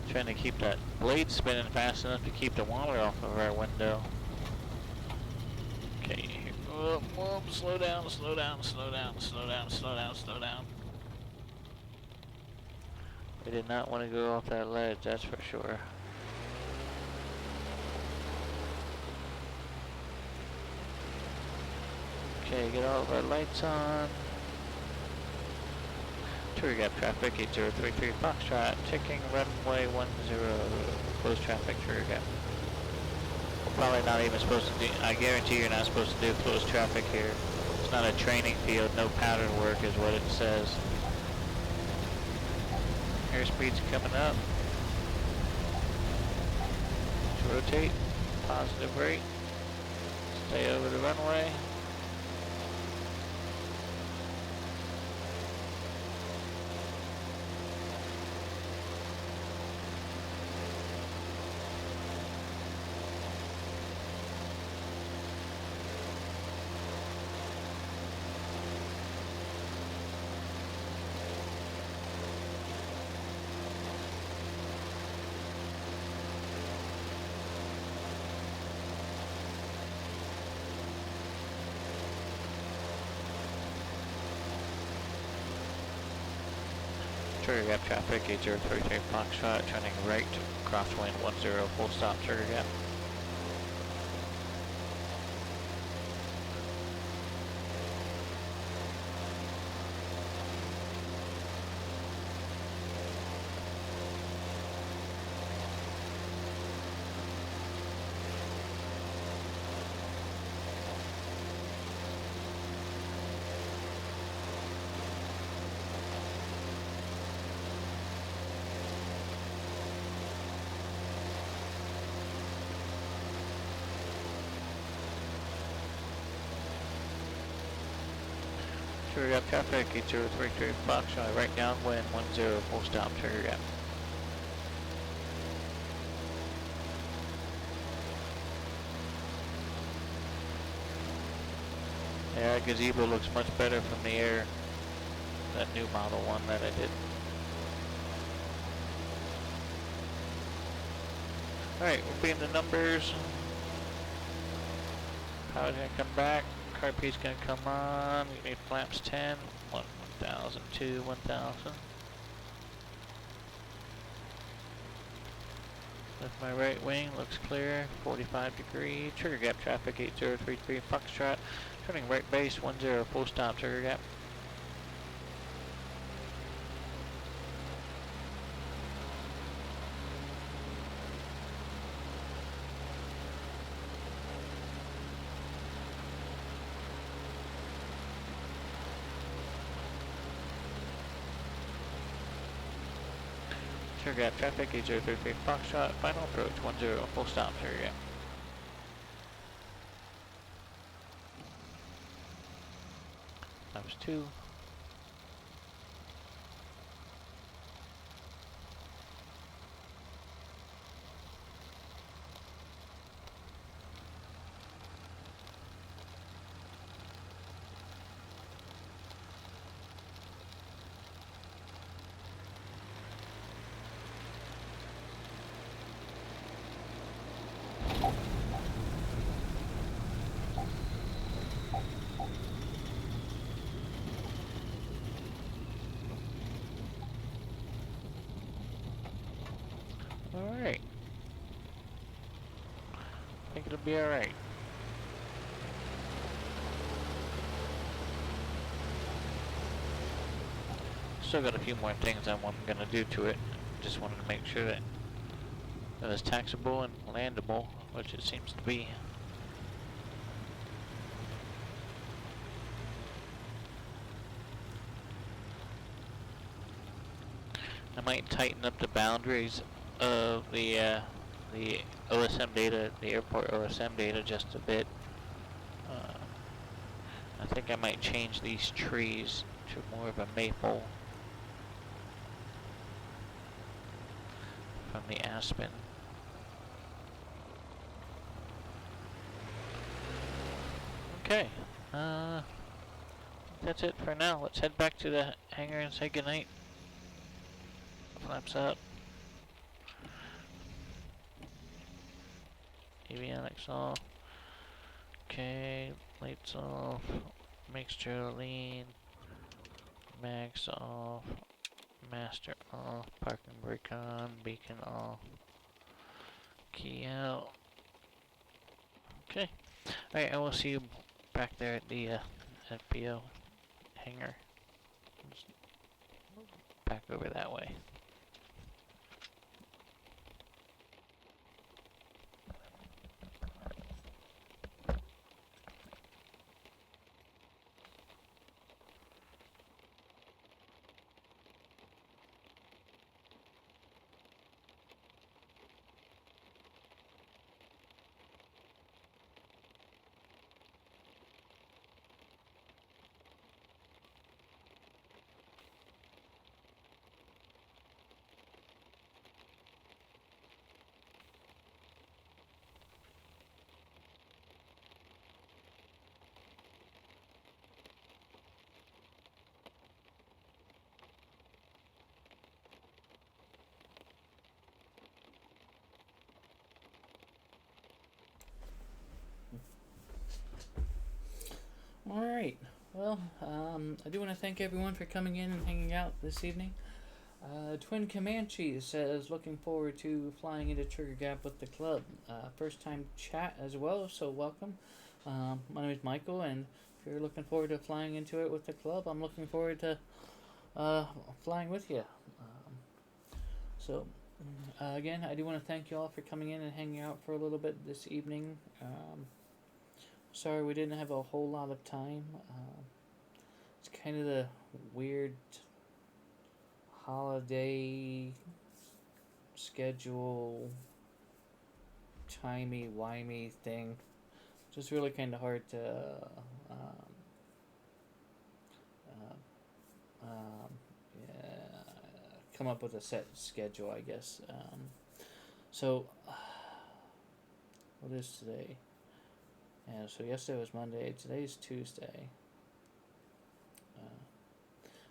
Trying to keep that blade spinning fast enough to keep the water off of our window. Okay, whoop, whoop, slow down, slow down, slow down, slow down, slow down, slow down. We did not want to go off that ledge, that's for sure. Okay, get all of our lights on. Tour gap traffic 8033 Foxtrot, checking runway 10, closed traffic tour gap. We're probably not even supposed to do, I guarantee you're not supposed to do closed traffic here. It's not a training field, no pattern work is what it says. Airspeed's coming up. Let's rotate, positive rate, stay over the runway. Trigger gap traffic 8033 Foxtrot, turning right, crosswind 10, full stop, trigger gap. Trigger gap traffic 8033 Foxtrot, right downwind 10, full stop, trigger gap. Yeah, gazebo looks much better from the air. That new model one that I did. Alright, we'll be in the numbers. Power's gonna come back. Carp's gonna come on. We need flaps 10, 1000, 2, 1000. With my right wing, looks clear, 45 degree. Trigger gap traffic 8033 Foxtrot. Turning right base 10, full stop, trigger gap. Trigger gap traffic 8033 Foxtrot. Final approach 10, full stop, trigger gap. Flaps 2. Alright. I think it'll be alright. Still got a few more things I'm gonna do to it. Just wanted to make sure that it was taxable and landable, which it seems to be. I might tighten up the boundaries of the OSM data, the airport OSM data, just a bit. I think I might change these trees to more of a maple from the aspen. Okay, that's it for now. Let's head back to the hangar and say goodnight. Flaps up. Avionics off. Okay, lights off. Mixture lean. Mags off. Master off. Parking brake on. Beacon off. Key out. Okay. Alright, I will see you back there at the FBO hangar. Just back over that way. Alright, well, I do want to thank everyone for coming in and hanging out this evening. Twin Comanche says looking forward to flying into Trigger Gap with the club. First time chat as well, so welcome. My name is Michael, and if you're looking forward to flying into it with the club, I'm looking forward to flying with you. So, again, I do want to thank you all for coming in and hanging out for a little bit this evening. Sorry we didn't have a whole lot of time. It's kind of the weird holiday schedule, timey-wimey thing. Just really kind of hard to yeah, come up with a set schedule, I guess. So, what is today? Yeah, so yesterday was Monday. Today's Tuesday.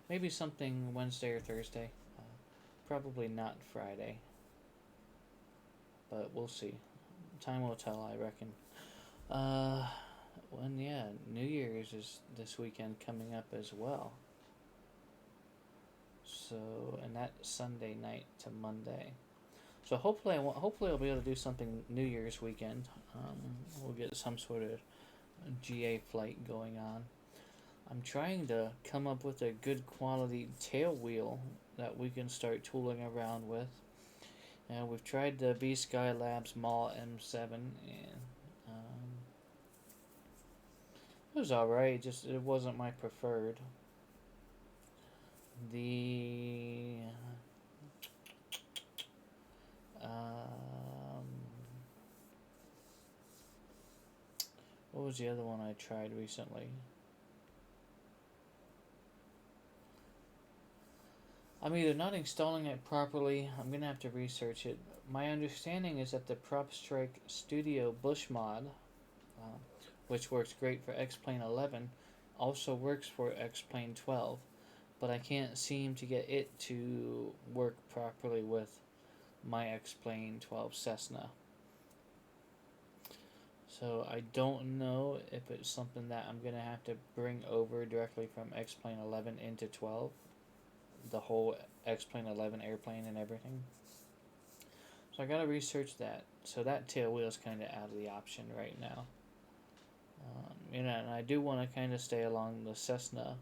Maybe something Wednesday or Thursday. Probably not Friday. But we'll see. Time will tell, I reckon. Yeah, New Year's is this weekend coming up as well. So, and that's Sunday night to Monday. So hopefully I'll be able to do something New Year's weekend. We'll get some sort of GA flight going on. I'm trying to come up with a good quality tail wheel that we can start tooling around with. We've tried the B-Sky Labs Mall M7, and it was alright, just it wasn't my preferred. The what was the other one I tried recently? I'm either not installing it properly, I'm going to have to research it. My understanding is that the Prop Strike Studio Bush mod, which works great for X-Plane 11, also works for X-Plane 12, but I can't seem to get it to work properly with my X-Plane 12 Cessna. So I don't know if it's something that I'm going to have to bring over directly from X-Plane 11 into 12. The whole X-Plane 11 airplane and everything. So I gotta research that. So that tail wheel is kind of out of the option right now. And I do want to kind of stay along the Cessna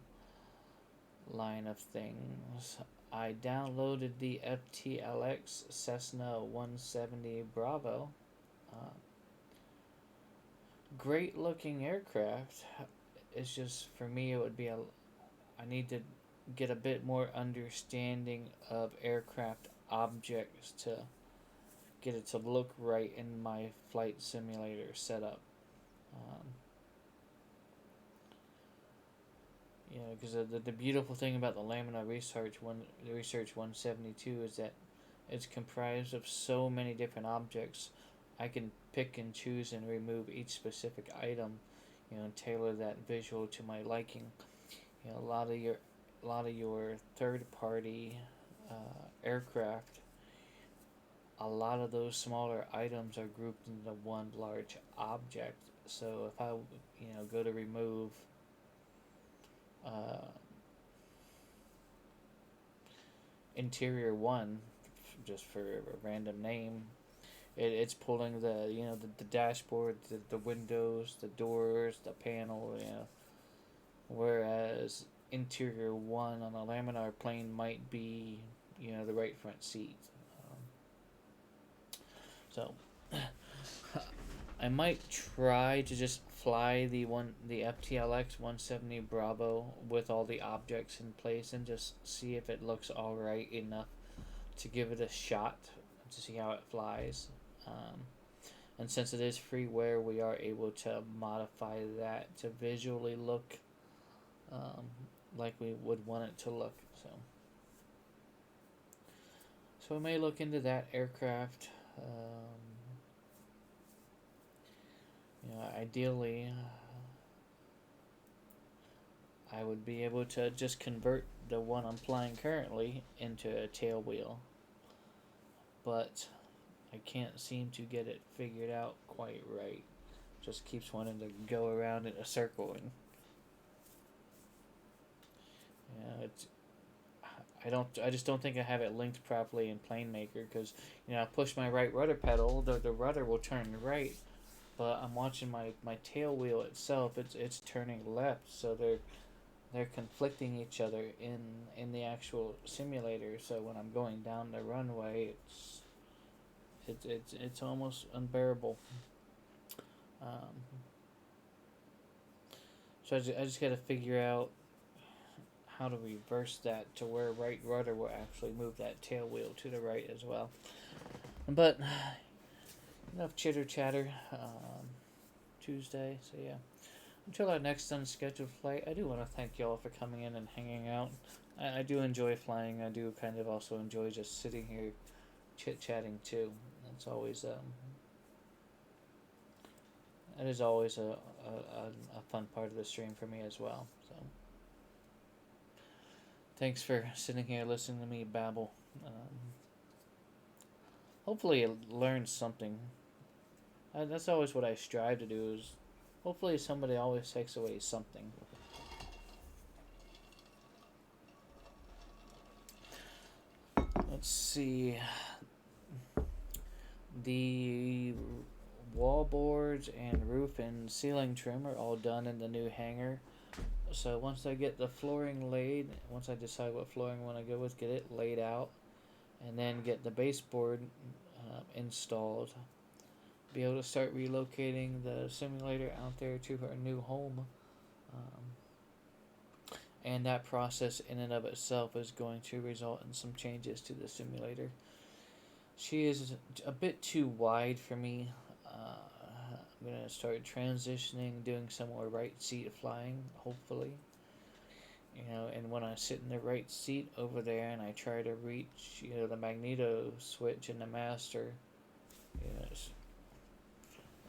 line of things. I downloaded the FTLX Cessna 170 Bravo. Great looking aircraft. It's just, for me, it would be I need to get a bit more understanding of aircraft objects to get it to look right in my flight simulator setup. Because the beautiful thing about the Laminar Research 172 is that it's comprised of so many different objects. I can pick and choose and remove each specific item, and tailor that visual to my liking. A lot of your third-party aircraft, a lot of those smaller items are grouped into one large object. So if I, go to remove interior 1, just for a random name, it's pulling the dashboard, the windows, the doors, the panel, whereas interior 1 on a laminar plane might be, the right front seat. So I might try to just fly the FTLX 170 Bravo with all the objects in place and just see if it looks alright enough to give it a shot to see how it flies. And since it is freeware, we are able to modify that to visually look like we would want it to look. So I may look into that aircraft. Ideally, I would be able to just convert the one I'm flying currently into a tail wheel, but I can't seem to get it figured out quite right. Just keeps wanting to go around in a circle, and I just don't think I have it linked properly in PlaneMaker because I push my right rudder pedal, the rudder will turn right, but I'm watching my tail wheel itself. It's turning left, so they're conflicting each other in the actual simulator. So when I'm going down the runway, it's almost unbearable. So I just got to figure out how to reverse that to where right rudder will actually move that tail wheel to the right as well. But enough chitter chatter. Tuesday, so yeah. Until our next unscheduled flight, I do want to thank y'all for coming in and hanging out. I do enjoy flying. I do kind of also enjoy just sitting here chit-chatting too. It's always it is always a fun part of the stream for me as well. So thanks for sitting here listening to me babble. Hopefully you learned something. That's always what I strive to do, is hopefully somebody always takes away something. Let's see. The wall boards and roof and ceiling trim are all done in the new hangar. So once I get the flooring laid, once I decide what flooring I want to go with, get it laid out, and then get the baseboard installed, be able to start relocating the simulator out there to her new home. And that process in and of itself is going to result in some changes to the simulator. She is a bit too wide for me. I'm going to start transitioning, doing some more right seat flying, hopefully. And when I sit in the right seat over there and I try to reach, the magneto switch in the master,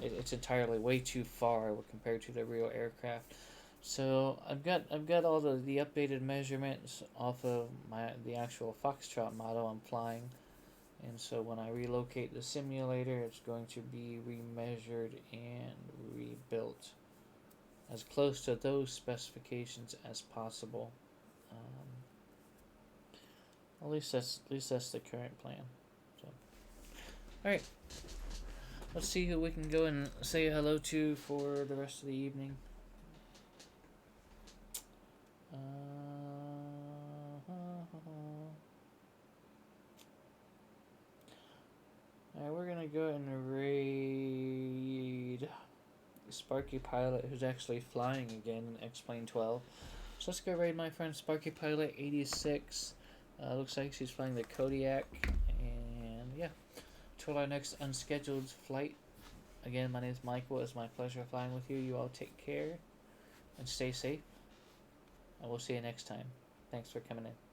it's entirely way too far compared to the real aircraft. So I've got all the updated measurements off of the actual Foxtrot model I'm flying, and so when I relocate the simulator, it's going to be remeasured and rebuilt as close to those specifications as possible. At least that's the current plan. So, all right, let's see who we can go and say hello to for the rest of the evening. Alright, we're gonna go and raid Sparky Pilot, who's actually flying again in X-Plane 12. So let's go raid my friend Sparky Pilot 86. Looks like she's flying the Kodiak. And yeah, till our next unscheduled flight. Again, my name is Michael. It's my pleasure flying with you. You all take care and stay safe. And we'll see you next time. Thanks for coming in.